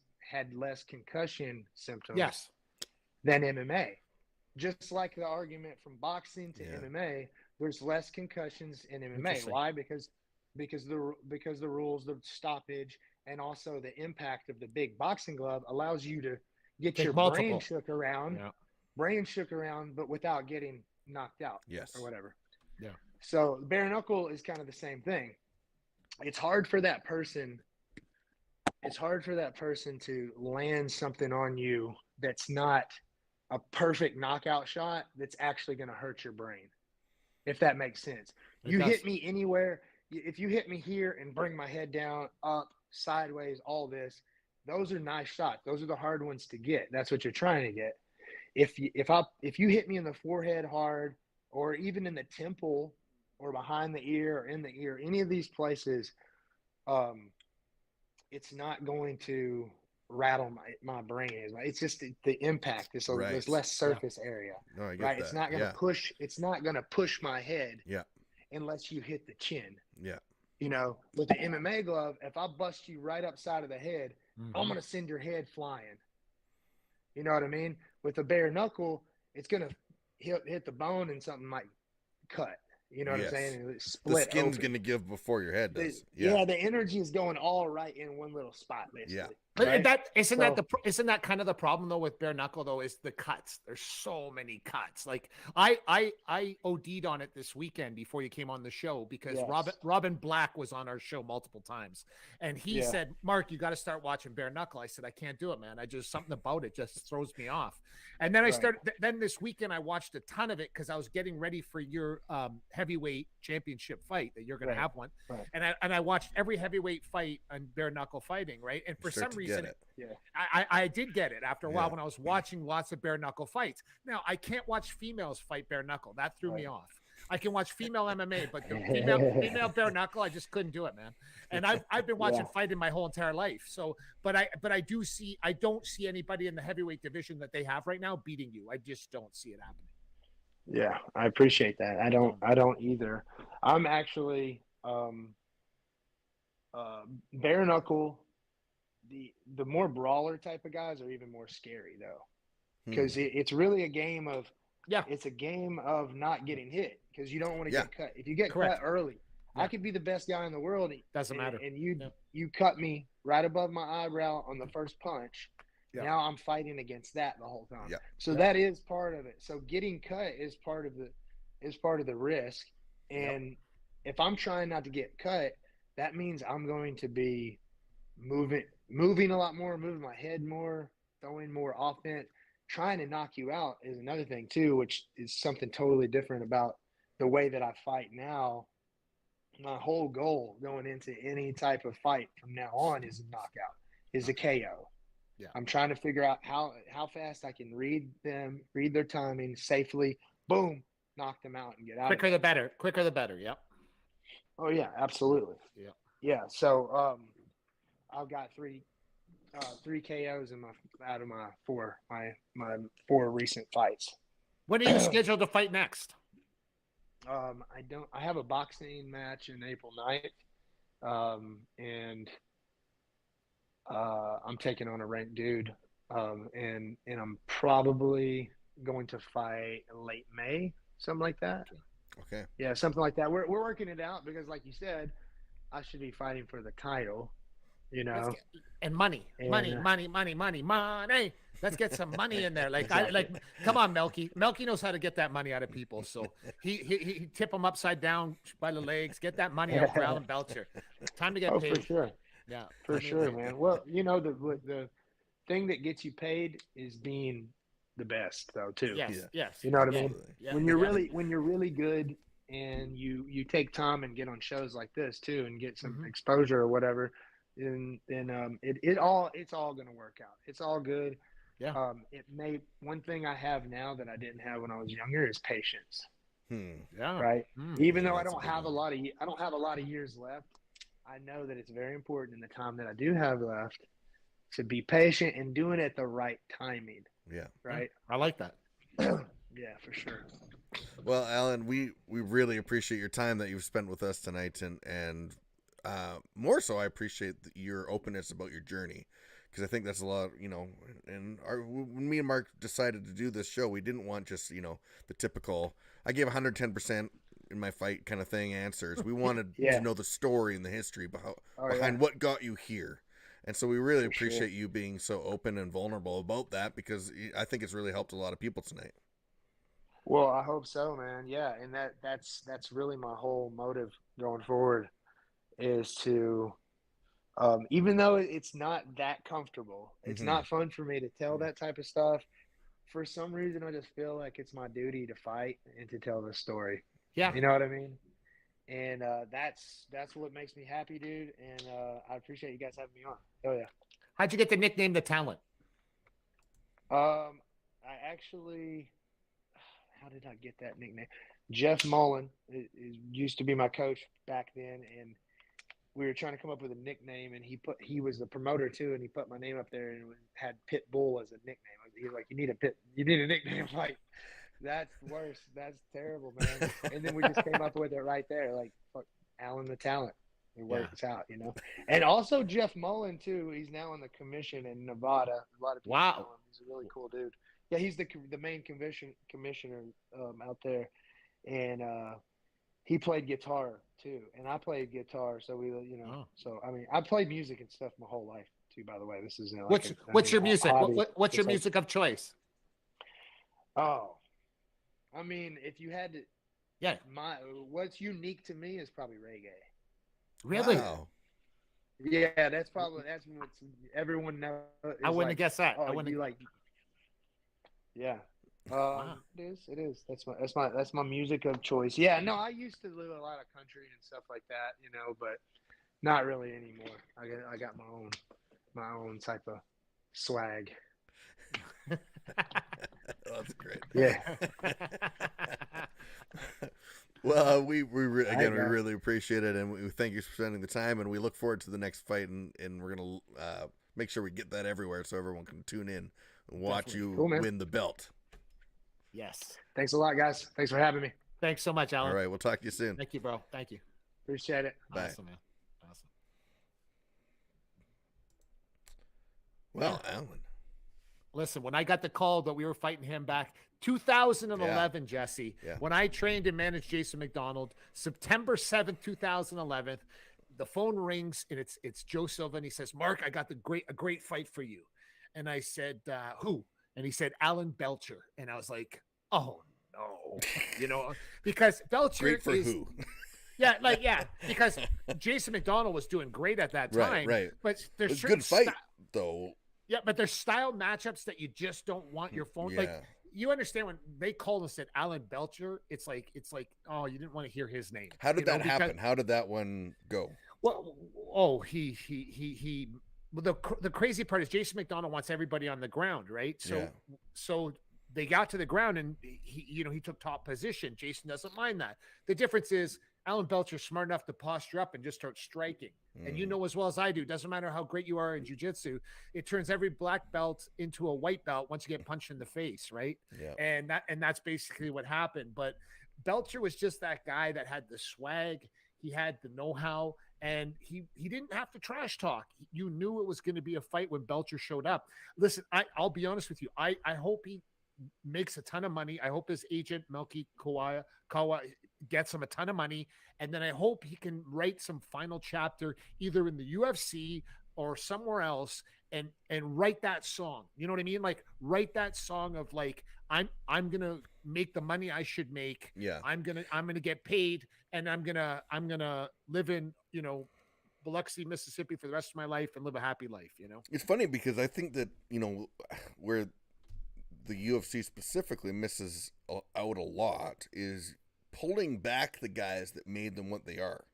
concussion symptoms than MMA. Just like the argument from boxing to MMA, there's less concussions in MMA. Why? Because the rules, the stoppage, and also the impact of the big boxing glove allows you to get your brain shook around, but without getting knocked out or whatever. Yeah. So bare knuckle is kind of the same thing. It's hard for that person to land something on you that's not a perfect knockout shot that's actually going to hurt your brain, if that makes sense. Hit me anywhere. If you hit me here and bring my head down, up, sideways, all this, those are nice shots. Those are the hard ones to get. That's what you're trying to get. If you hit me in the forehead hard, or even in the temple or behind the ear or in the ear, any of these places, it's not going to rattle my brain. It's just the impact. There's less surface area. No, I get right. that. It's not gonna push. It's not gonna push my head. Yeah. Unless you hit the chin. Yeah. With the MMA glove, if I bust you right upside of the head, I'm gonna send your head flying. You know what I mean? With a bare knuckle, it's gonna hit the bone and something might cut. You know what I'm saying? And split. The skin's open. gonna give before your head does. The energy is going all right in one little spot, basically. Yeah. But right? isn't that kind of the problem though with bare knuckle though, is the cuts. There's so many cuts. Like I OD'd on it this weekend before you came on the show because Robin Black was on our show multiple times, and he said, "Mark, you got to start watching bare knuckle." I said, "I can't do it, man. Something about it just throws me off." And then I started. Then this weekend I watched a ton of it because I was getting ready for your heavyweight championship fight that you're going to have one, and I watched every heavyweight fight on bare knuckle fighting, right? And for some reason, I did get it after a while when I was watching lots of bare knuckle fights. Now I can't watch females fight bare knuckle. That threw me off. I can watch female MMA, but the female bare knuckle, I just couldn't do it, man. And I've been watching fighting my whole entire life. So, but I don't see anybody in the heavyweight division that they have right now beating you. I just don't see it happening. Yeah, I appreciate that. I don't either. I'm actually Bare knuckle, the more brawler type of guys are even more scary though, because it's really a game of it's a game of not getting hit because you don't want to get cut. If you get cut early, I could be the best guy in the world. Doesn't matter. And you cut me right above my eyebrow on the first punch. Yeah. Now I'm fighting against that the whole time. Yeah. So that is part of it. So getting cut is part of the risk. And if I'm trying not to get cut, that means I'm going to be moving a lot more, moving my head more, throwing more offense. Trying to knock you out is another thing too, which is something totally different about the way that I fight now. My whole goal going into any type of fight from now on is a knockout, is a KO. Yeah. I'm trying to figure out how fast I can read their timing safely, boom, knock them out and get out. Quicker the better. Quicker the better. Yep. Oh yeah, absolutely. Yeah. Yeah. So I've got three KOs out of my four recent fights. When are you scheduled to fight next? I have a boxing match in April 9th. And I'm taking on a ranked dude. And I'm probably going to fight late May, something like that. Okay. Yeah, something like that. We're working it out because, like you said, I should be fighting for the title, you know. And money. Let's get some money in there. Come on, Melky. Melky knows how to get that money out of people. So he tip them upside down by the legs. Get that money up for Alan Belcher. Time to get paid. For sure. Yeah, for sure, man. Well, you know, the thing that gets you paid is being the best, though, too. Yes. You know what I mean? Yeah, when you're really good and you take time and get on shows like this too and get some exposure or whatever, then it's all going to work out. It's all good. Yeah. One thing I have now that I didn't have when I was younger is patience. Yeah. Right. Even though I don't have a lot of years left, I know that it's very important in the time that I do have left to be patient and doing it at the right timing. Yeah. Right. I like that. Yeah, for sure. Well, Alan, we really appreciate your time that you've spent with us tonight, and more so, I appreciate your openness about your journey, because I think that's a lot, you know. And when me and Mark decided to do this show, we didn't want just, you know, the typical I gave 110% in my fight kind of thing answers. We wanted to know the story and the history behind what got you here. And so we really appreciate you being so open and vulnerable about that, because I think it's really helped a lot of people tonight. Well, I hope so, man. Yeah, and that's really my whole motive going forward, is to even though it's not that comfortable, it's not fun for me to tell that type of stuff. For some reason, I just feel like it's my duty to fight and to tell the story. Yeah. You know what I mean? And that's what makes me happy, dude. And I appreciate you guys having me on. Oh yeah. How'd you get the nickname The Talent? I actually, how did I get that nickname? Jeff Mullen used to be my coach back then, and we were trying to come up with a nickname, and he was the promoter too, and he put my name up there and had Pit Bull as a nickname. He was like, you need a nickname. Like, that's worse. That's terrible, man. And then we just came up with it right there, like, fuck, Alan the Talent. It works out, you know. And also Jeff Mullen too. He's now on the commission in Nevada. A lot of people know him. He's a really cool dude. Yeah, he's the main commissioner out there, and he played guitar too, and I played guitar. So we, you know, so I mean, I played music and stuff my whole life too. By the way, this is what's your music? What's your music of choice? Oh, I mean, if you had to, what's unique to me is probably reggae. Really? Wow. Yeah, that's what everyone knows. I wouldn't have guessed that. Oh, I wouldn't like. Yeah. It is. That's my music of choice. Yeah. No, I used to live a lot of country and stuff like that, you know, but not really anymore. I got my own type of swag. That's great. Yeah. Well, we really appreciate it, and we thank you for spending the time, and we look forward to the next fight, and we're gonna make sure we get that everywhere so everyone can tune in and watch you win the belt. Yes. Thanks a lot, guys. Thanks for having me. Thanks so much, Alan. All right, we'll talk to you soon. Thank you, bro. Thank you. Appreciate it. Bye. Awesome, man. Awesome. Well, Alan. Listen, when I got the call that we were fighting him back 2011, Jesse, when I trained and managed Jason McDonald, September 7th, 2011, the phone rings and it's Joe Silva, and he says, "Mark, I got a great fight for you." And I said, "Who?" And he said, "Alan Belcher." And I was like, "Oh no," because Belcher great for is who? because Jason McDonald was doing great at that time. Right. But there's It's a good fight though. Yeah, but there's style matchups that you just don't want your phone. Like, you understand when they called and said Alan Belcher, it's like, oh, you didn't want to hear his name. How did that happen? How did that one go? Well, the crazy part is Jason McDonald wants everybody on the ground, right? So they got to the ground and he took top position. Jason doesn't mind that. The difference is Alan Belcher's smart enough to posture up and just start striking. And you know as well as I do, doesn't matter how great you are in jiu-jitsu, it turns every black belt into a white belt once you get punched in the face, right? Yeah. And that's basically what happened. But Belcher was just that guy that had the swag, he had the know-how, and he didn't have to trash talk. You knew it was going to be a fight when Belcher showed up. Listen, I'll be honest with you. I hope he makes a ton of money. I hope his agent Melky Kawa gets him a ton of money, and then I hope he can write some final chapter either in the UFC or somewhere else and write that song. You know what I mean? Like, write that song of like, I'm gonna make the money I should make. Yeah. I'm gonna get paid, and I'm gonna live in Biloxi, Mississippi for the rest of my life and live a happy life. It's funny because I think that where the UFC specifically misses out a lot is pulling back the guys that made them what they are.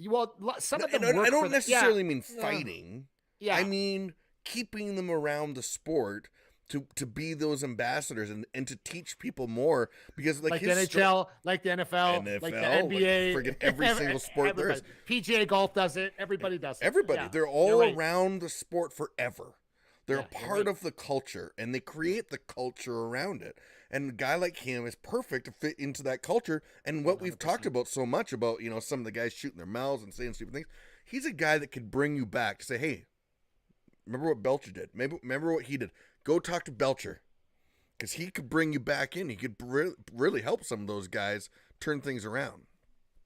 Well, some of them. I don't necessarily mean fighting. Yeah. I mean keeping them around the sport to be those ambassadors and to teach people more, because like the NHL, like the NFL, like the NBA, like friggin' every single sport there is. PGA golf does it. Everybody does it. Everybody. Yeah. They're all around the sport forever. They're a part of the culture, and they create the culture around it. And a guy like him is perfect to fit into that culture. And what 100%. We've talked about so much about, some of the guys shooting their mouths and saying stupid things. He's a guy that could bring you back to say, hey, remember what Belcher did? Remember what he did? Go talk to Belcher, because he could bring you back in. He could really help some of those guys turn things around.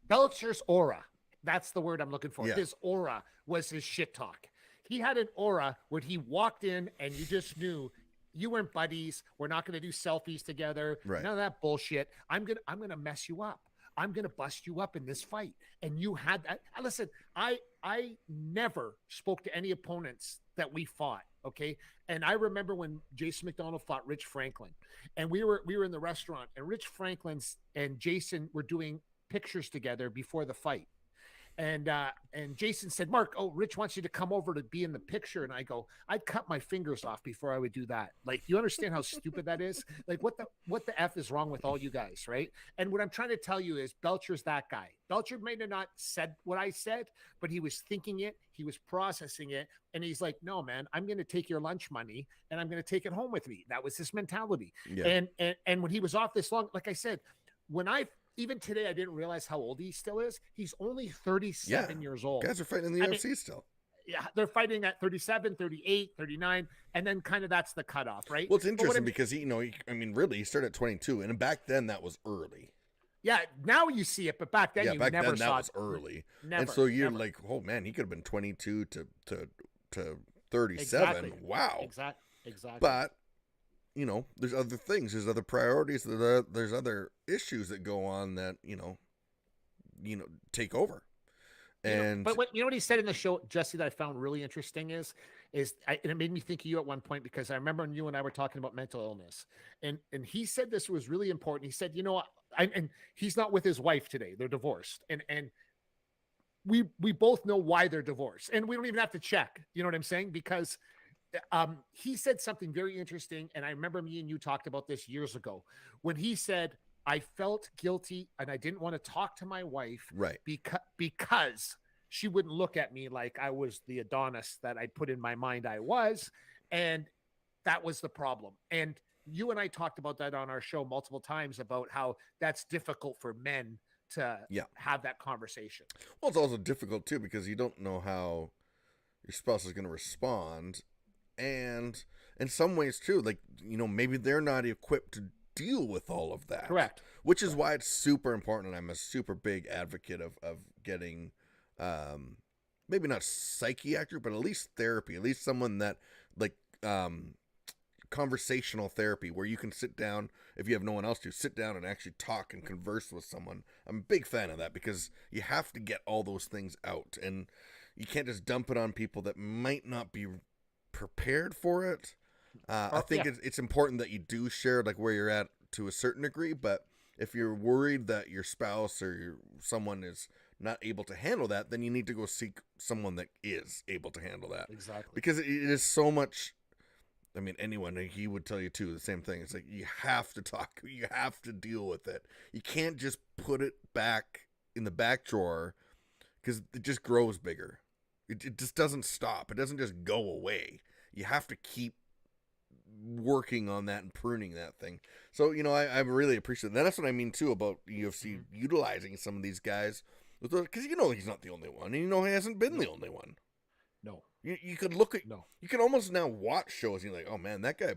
Belcher's aura. That's the word I'm looking for. Yeah. His aura was his shit talk. He had an aura where he walked in and you just knew you weren't buddies. We're not going to do selfies together. Right. None of that bullshit. I'm going to mess you up. I'm going to bust you up in this fight. And you had that. Listen, I never spoke to any opponents that we fought. Okay. And I remember when Jason McDonald fought Rich Franklin, and we were in the restaurant, and Rich Franklin and Jason were doing pictures together before the fight. And Jason said, "Mark, Rich wants you to come over to be in the picture." And I go, "I'd cut my fingers off before I would do that." Like, you understand how stupid that is? Like, what the F is wrong with all you guys, right? And what I'm trying to tell you is Belcher's that guy. Belcher may have not said what I said, but he was thinking it, he was processing it, and he's like, "No, man, I'm going to take your lunch money and I'm going to take it home with me." That was his mentality. Yeah. And when he was off this long, like I said, even today, I didn't realize how old he still is. He's only 37 years old. Guys are fighting in the UFC still. Yeah, they're fighting at 37, 38, 39, and then kind of that's the cutoff, right? Well, it's interesting because he started at 22, and back then that was early. Yeah, now you see it, but back then you never saw it. That was early. Never. And so you're like, oh man, he could have been 22 to 37. Exactly. Wow. Exactly. But there's other things, there's other priorities, there's other issues that go on that take over. And but what he said in the show, Jesse, that I found really interesting and it made me think of you at one point, because I remember when you and I were talking about mental illness, and he said this was really important. He said, and he's not with his wife today; they're divorced, and we both know why they're divorced, and we don't even have to check. You know what I'm saying? Because he said something very interesting, and I remember me and you talked about this years ago when he said, "I felt guilty and I didn't want to talk to my wife, right? Because she wouldn't look at me like I was the Adonis that I put in my mind I was, and that was the problem." And you and I talked about that on our show multiple times about how that's difficult for men to have that conversation. Well, it's also difficult too because you don't know how. your spouse is going to respond. And in some ways too, like, maybe they're not equipped to deal with all of that. Correct. Which is why it's super important. And I'm a super big advocate of getting, maybe not psychiatric, but at least therapy, at least someone that like, conversational therapy where you can sit down, if you have no one else to, sit down and actually talk and converse with someone. I'm a big fan of that because you have to get all those things out, and you can't just dump it on people that might not be prepared for it. I think it's important that you do share like where you're at to a certain degree, but if you're worried that your spouse or someone is not able to handle that, then you need to go seek someone that is able to handle that. Exactly. Because it is so much. I mean, anyone, he would tell you too, the same thing. It's like, you have to talk, you have to deal with it. You can't just put it back in the back drawer because it just grows bigger. It just doesn't stop. It doesn't just go away. You have to keep working on that and pruning that thing. So, I really appreciate that. That's what I mean too about UFC utilizing some of these guys. Because he's not the only one. And he hasn't been the only one. No. You could look at, you can almost now watch shows and you're like, oh man, that guy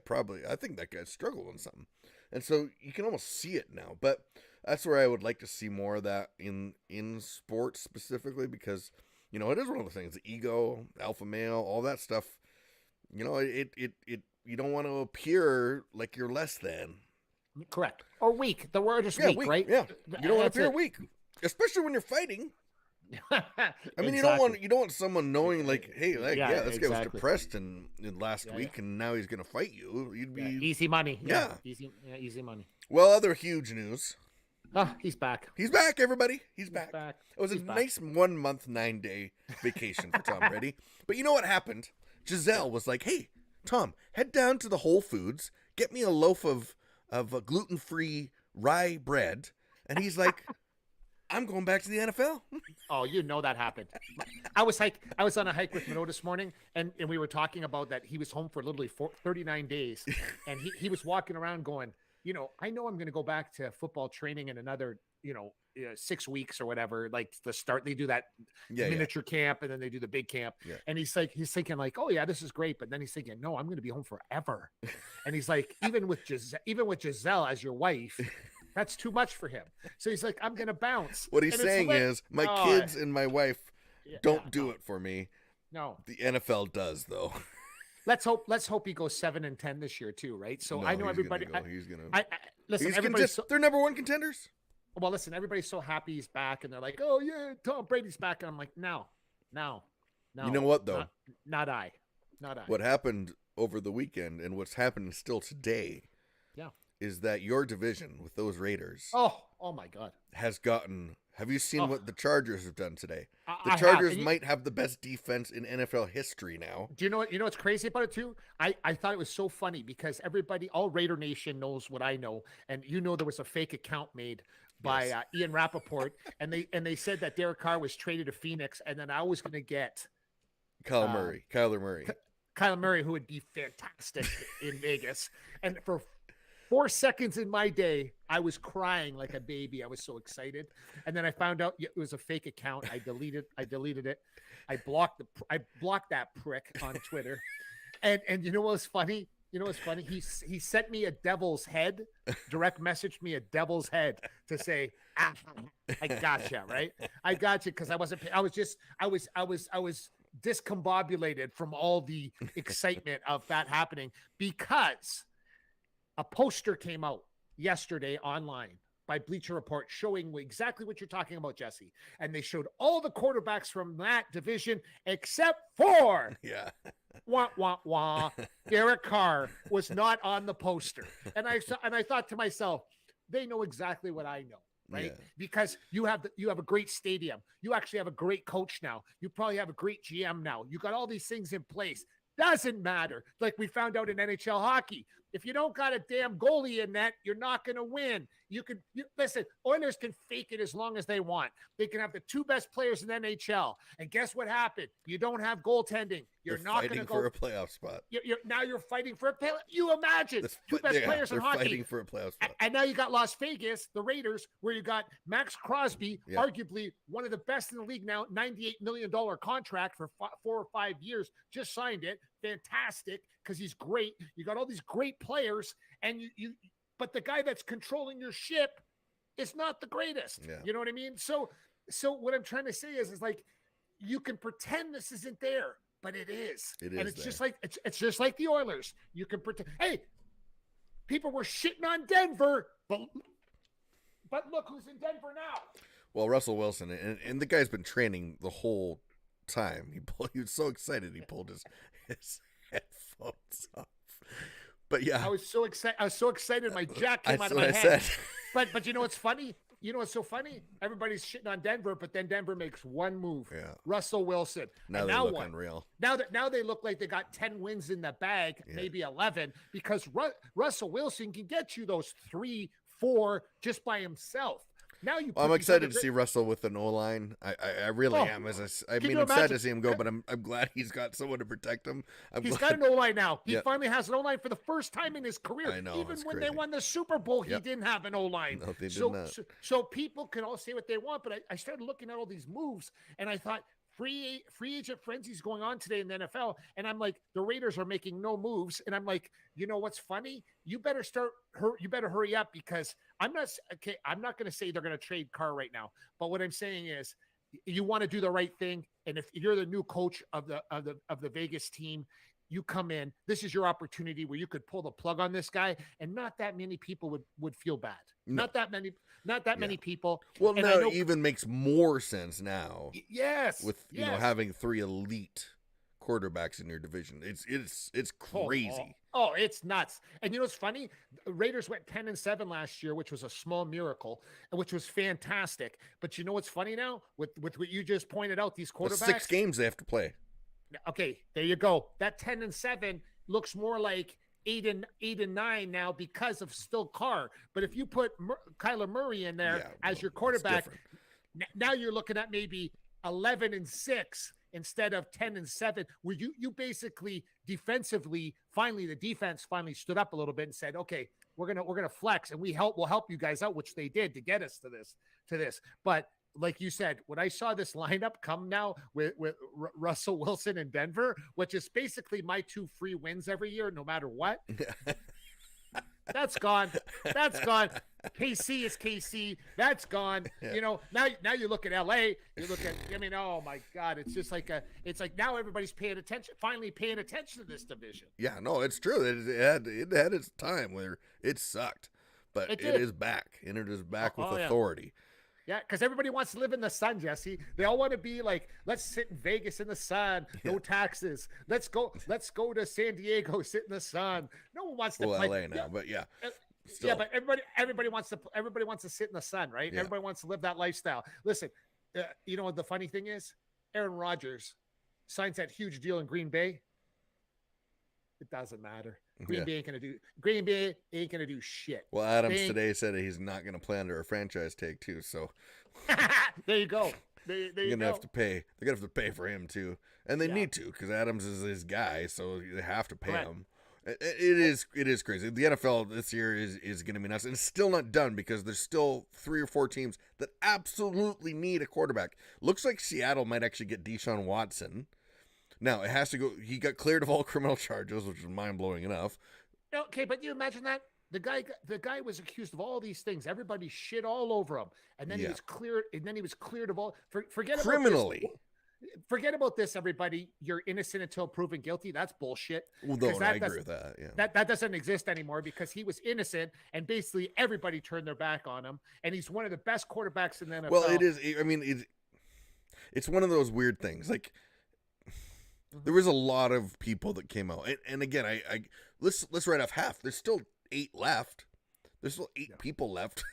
I think that guy's struggling something. And so you can almost see it now. But that's where I would like to see more of that in sports specifically, because, it is one of the things, the ego, alpha male, all that stuff, you don't want to appear like you're less than. Correct. Or weak. The word is weak, right? Yeah. You don't want to appear weak, especially when you're fighting. I mean, Exactly. you don't want someone knowing like, hey, this guy was exactly. depressed in last week, and now he's gonna fight you. You'd be easy money. Yeah. Easy money. Well, other huge news. Oh, he's back. He's back, everybody. He's back. back. It was a nice 1 month, 9 day vacation for Tom Brady. But you know what happened? Giselle was like, hey, Tom, head down to the Whole Foods, get me a loaf of gluten-free rye bread. And he's like, I'm going back to the NFL. Oh, that happened. I was on a hike with Minot this morning, and we were talking about that he was home for literally 39 days, and he was walking around going, I know I'm going to go back to football training in another, 6 weeks or whatever. Like the start, they do that miniature camp, and then they do the big camp. Yeah. And he's thinking like, oh yeah, this is great. But then he's thinking, no, I'm going to be home forever. And he's like, even with Giselle as your wife, that's too much for him. So he's like, I'm going to bounce. What he's saying is, my kids and my wife don't do it for me. No. The NFL does, though. Let's hope he goes 7-10 this year too, right? So I know everybody. He's gonna. Listen, they're number one contenders. Well, listen, everybody's so happy he's back, and they're like, "Oh yeah, Tom Brady's back." And I'm like, no. You know what though? Not I. What happened over the weekend, and what's happening still today, is that your division with those Raiders. Oh my God. Has gotten. Have you seen what the Chargers have done today? The Chargers might have the best defense in NFL history now. Do you know what? You know what's crazy about it too? I thought it was so funny because all Raider Nation knows what I know, and there was a fake account made by Ian Rappaport, and they said that Derek Carr was traded to Phoenix, and then I was going to get Kyler Murray, who would be fantastic in Vegas, and for 4 seconds in my day, I was crying like a baby. I was so excited. And then I found out it was a fake account. I deleted it. I blocked that prick on Twitter. And you know what was funny? He sent me a devil's head, direct messaged me a devil's head to say, I gotcha, right? I gotcha. Cause I was discombobulated from all the excitement of that happening because a poster came out yesterday online by Bleacher Report showing exactly what you're talking about, Jesse. And they showed all the quarterbacks from that division except for Derek Carr was not on the poster. And I thought to myself, they know exactly what I know, right? Yeah. Because you have a great stadium. You actually have a great coach now. You probably have a great GM now. You got all these things in place. Doesn't matter. Like we found out in NHL hockey, If you don't got a damn goalie in net, you're not going to win. Listen, Oilers can fake it as long as they want. They can have the 2 best players in the NHL. And guess what happened? You don't have goaltending. You're not going to go for a playoff spot. Now you're fighting for a playoff. You imagine 2 best players in hockey. They're fighting for a playoff spot. And now you got Las Vegas, the Raiders, where you got Max Crosby, arguably one of the best in the league now, $98 million contract for 4 or 5 years. Just signed it. Fantastic, because he's great. You got all these great players, and but the guy that's controlling your ship is not the greatest. Yeah. You know what I mean? So what I'm trying to say is like, you can pretend this isn't there, but it is. It is. And it's there. just like it's just like the Oilers. You can pretend. Hey, people were shitting on Denver, but look who's in Denver now. Well, Russell Wilson, and the guy's been training the whole time. He was so excited he pulled his headphones off. But yeah, I was so excited. My jack came out of my I head. said. But you know what's funny? You know what's so funny? Everybody's shitting on Denver, but then Denver makes one move. Yeah. Russell Wilson. Now they look unreal. Now they look like they got 10 wins in the bag, maybe 11, because Russell Wilson can get you those 3, 4 just by himself. Now I'm excited to see Russell with an O-line. I really am. I'm sad to see him go, but I'm glad he's got someone to protect him. He's got an O-line now. He finally has an O-line for the first time in his career. I know. Even when they won the Super Bowl, he didn't have an O-line. No, they did not. So people can all say what they want, but I started looking at all these moves, and I thought, free agent frenzy's going on today in the NFL, and I'm like, the Raiders are making no moves, and I'm like, you know what's funny? You better hurry up, because I'm not going to say they're going to trade Carr right now, but what I'm saying is, you want to do the right thing, and if you're the new coach of the Vegas team, you come in. This is your opportunity where you could pull the plug on this guy, and not that many people would feel bad. No. Not that many people. Well, and now it even makes more sense now. Yes, with you know, having 3 elite quarterbacks in your division, it's crazy. Oh, it's nuts. And you know what's funny? The Raiders went 10-7 last year, which was a small miracle, and which was fantastic. But you know what's funny now? With what you just pointed out, these quarterbacks. 6 games they have to play. Okay, there you go. That 10-7 looks more like 8-9 now because of still Carr. But if you put Kyler Murray in there as your quarterback, now you're looking at maybe 11-6 instead of 10-7, where you basically defensively, the defense finally stood up a little bit and said, okay, we're gonna flex, and we'll help you guys out, which they did to get us to this. But like you said, when I saw this lineup come now with Russell Wilson in Denver, which is basically my 2 free wins every year, no matter what, that's gone. That's gone. KC is KC. That's gone. Yeah. You know, now you look at LA, you look at, oh my God, it's just like it's like now everybody's finally paying attention to this division. Yeah, no, it's true. It had its time where it sucked, but it is back, and it is back with authority. Yeah, because everybody wants to live in the sun, Jesse. They all want to be like, let's sit in Vegas in the sun, no taxes. Let's go to San Diego, sit in the sun. No one wants to play LA now, but yeah. Still. Yeah, but everybody wants to sit in the sun, right? Yeah. Everybody wants to live that lifestyle. Listen, you know what the funny thing is? Aaron Rodgers signs that huge deal in Green Bay. It doesn't matter. Green Bay ain't gonna do shit. Well, Adams today said that he's not gonna play under a franchise tag too. So there you go. You're gonna have to pay. They're gonna have to pay for him too, and they need to, because Adams is his guy, so they have to pay him. It is crazy. The NFL this year is going to be nuts, and it's still not done, because there's still 3 or 4 teams that absolutely need a quarterback. Looks like Seattle might actually get Deshaun Watson. Now it has to go. He got cleared of all criminal charges, which is mind-blowing enough. Okay, but you imagine that the guy was accused of all these things. Everybody shit all over him, and then he was cleared. And then he was cleared of all. Forget criminally. About this. Forget about this, everybody. You're innocent until proven guilty. That's bullshit. Well, no, I agree with that. Yeah, that doesn't exist anymore, because he was innocent, and basically everybody turned their back on him. And he's one of the best quarterbacks in the NFL. Well, it is. I mean, it's one of those weird things. Like, there was a lot of people that came out, and again, let's write off half. There's still 8 left. There's still 8 people left,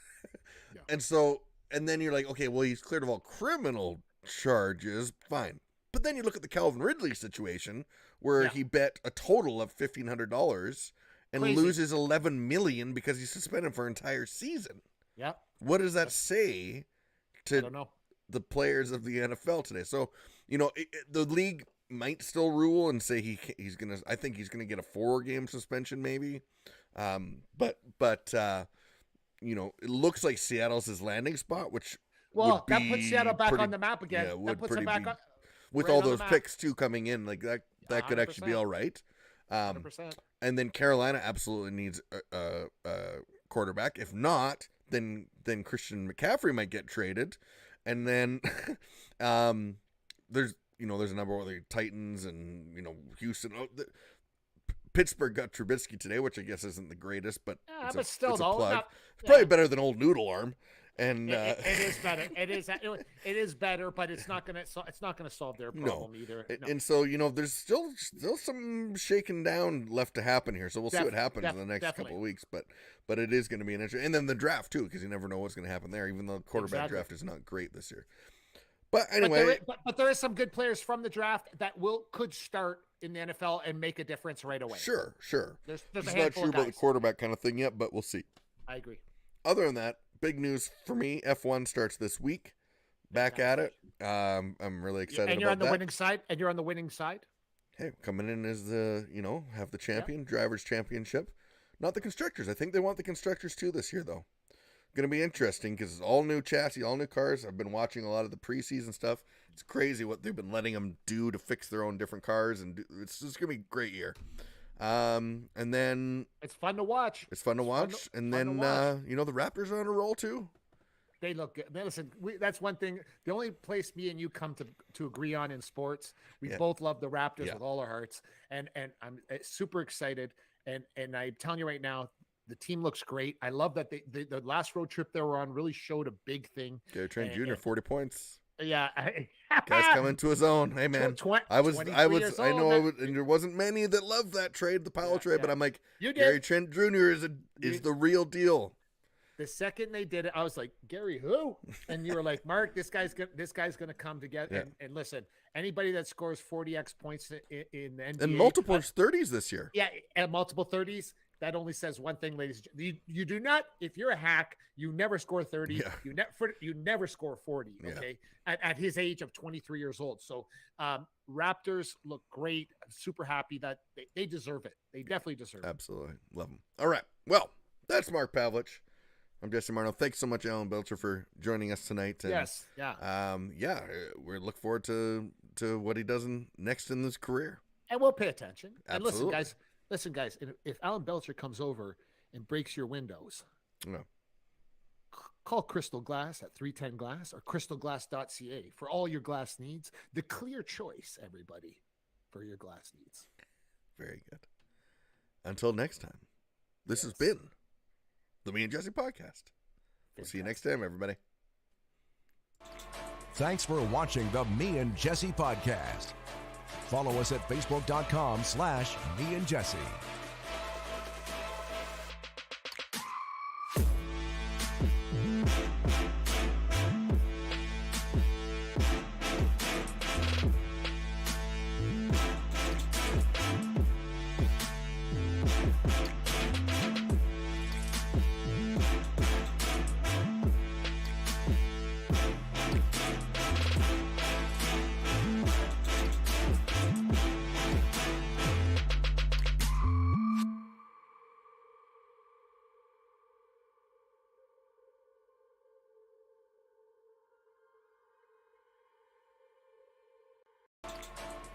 and then you're like, okay, well, he's cleared of all criminal charges, fine. But then you look at the Calvin Ridley situation, where he bet a total of $1,500, and Crazy. loses $11 million because he's suspended for an entire season. Yeah. What does that say I to don't know. the players of the NFL today? So, the league might still rule and say he's gonna. I think he's gonna get a 4-game suspension, maybe. But it looks like Seattle's his landing spot, which that puts Seattle back on the map again. Yeah, that puts them back on with right all on the those map. picks too coming in. Like that could actually be 100%. all right. 100%. And then Carolina absolutely needs a quarterback. If not, then Christian McCaffrey might get traded, and then there's a number of the Titans and Houston. Pittsburgh got Trubisky today, which I guess isn't the greatest, but but still, it's a though, plug. It's probably better than old Noodle Arm. And it is better. It is better, but it's not gonna solve their problem either. No. And so there's still some shaking down left to happen here. So we'll see what happens in the next couple of weeks. But it is going to be an interesting, and then the draft too, because you never know what's going to happen there. Even though the quarterback draft is not great this year. But anyway, but there is some good players from the draft that could start in the NFL and make a difference right away. Sure. There's it's a not handful sure of about guys. the quarterback kind of thing yet, but we'll see. I agree. Other than that, big news for me. F1 starts this week. Back at it. I'm really excited. And you're about on the winning side. And you're on the winning side. Hey, coming in as the have the champion, drivers championship, not the constructors. I think they want the constructors too this year though. Going to be interesting because it's all new chassis, all new cars. I've been watching a lot of the preseason stuff. It's crazy what they've been letting them do to fix their own different cars, and it's just going to be a great year. And then it's fun to watch. The Raptors are on a roll too. They look good. Man, listen, that's one thing. The only place me and you come to agree on in sports, we both love the Raptors with all our hearts, and I'm super excited. And I'm telling you right now, the team looks great. I love that the last road trip they were on really showed a big thing. Gary Trent Jr. 40 points. Yeah, guy's coming to his own. Hey man, I know, and there wasn't many that loved that trade, the Powell trade, but I'm like, Gary Trent Jr. is the real deal. The second they did it, I was like, Gary, who? And you were like, Mark, this guy's gonna come together. Yeah. And listen, anybody that scores 40x points in the NBA and multiple 30s this year, and multiple 30s. That only says one thing, ladies. You do not. If you're a hack, you never score 30. Yeah. You never score 40. Okay, at his age of 23 years old. So Raptors look great. I'm super happy that they deserve it. They definitely deserve it. Absolutely love them. All right. Well, that's Mark Pavlich. I'm Jesse Marno. Thanks so much, Alan Belcher, for joining us tonight. And, yes. Yeah. We look forward to what he does next in his career. And we'll pay attention. Absolutely. And listen, guys. If Alan Belcher comes over and breaks your windows, call Crystal Glass at 310 Glass or crystalglass.ca for all your glass needs. The clear choice, everybody, for your glass needs. Very good. Until next time, this has been the Me and Jesse podcast. We'll see you next time, everybody. Thanks for watching the Me and Jesse podcast. Follow us at facebook.com/Me and Jesse.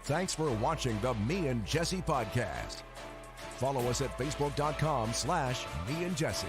Thanks for watching the Me and Jesse podcast. Follow us at facebook.com/Me and Jesse.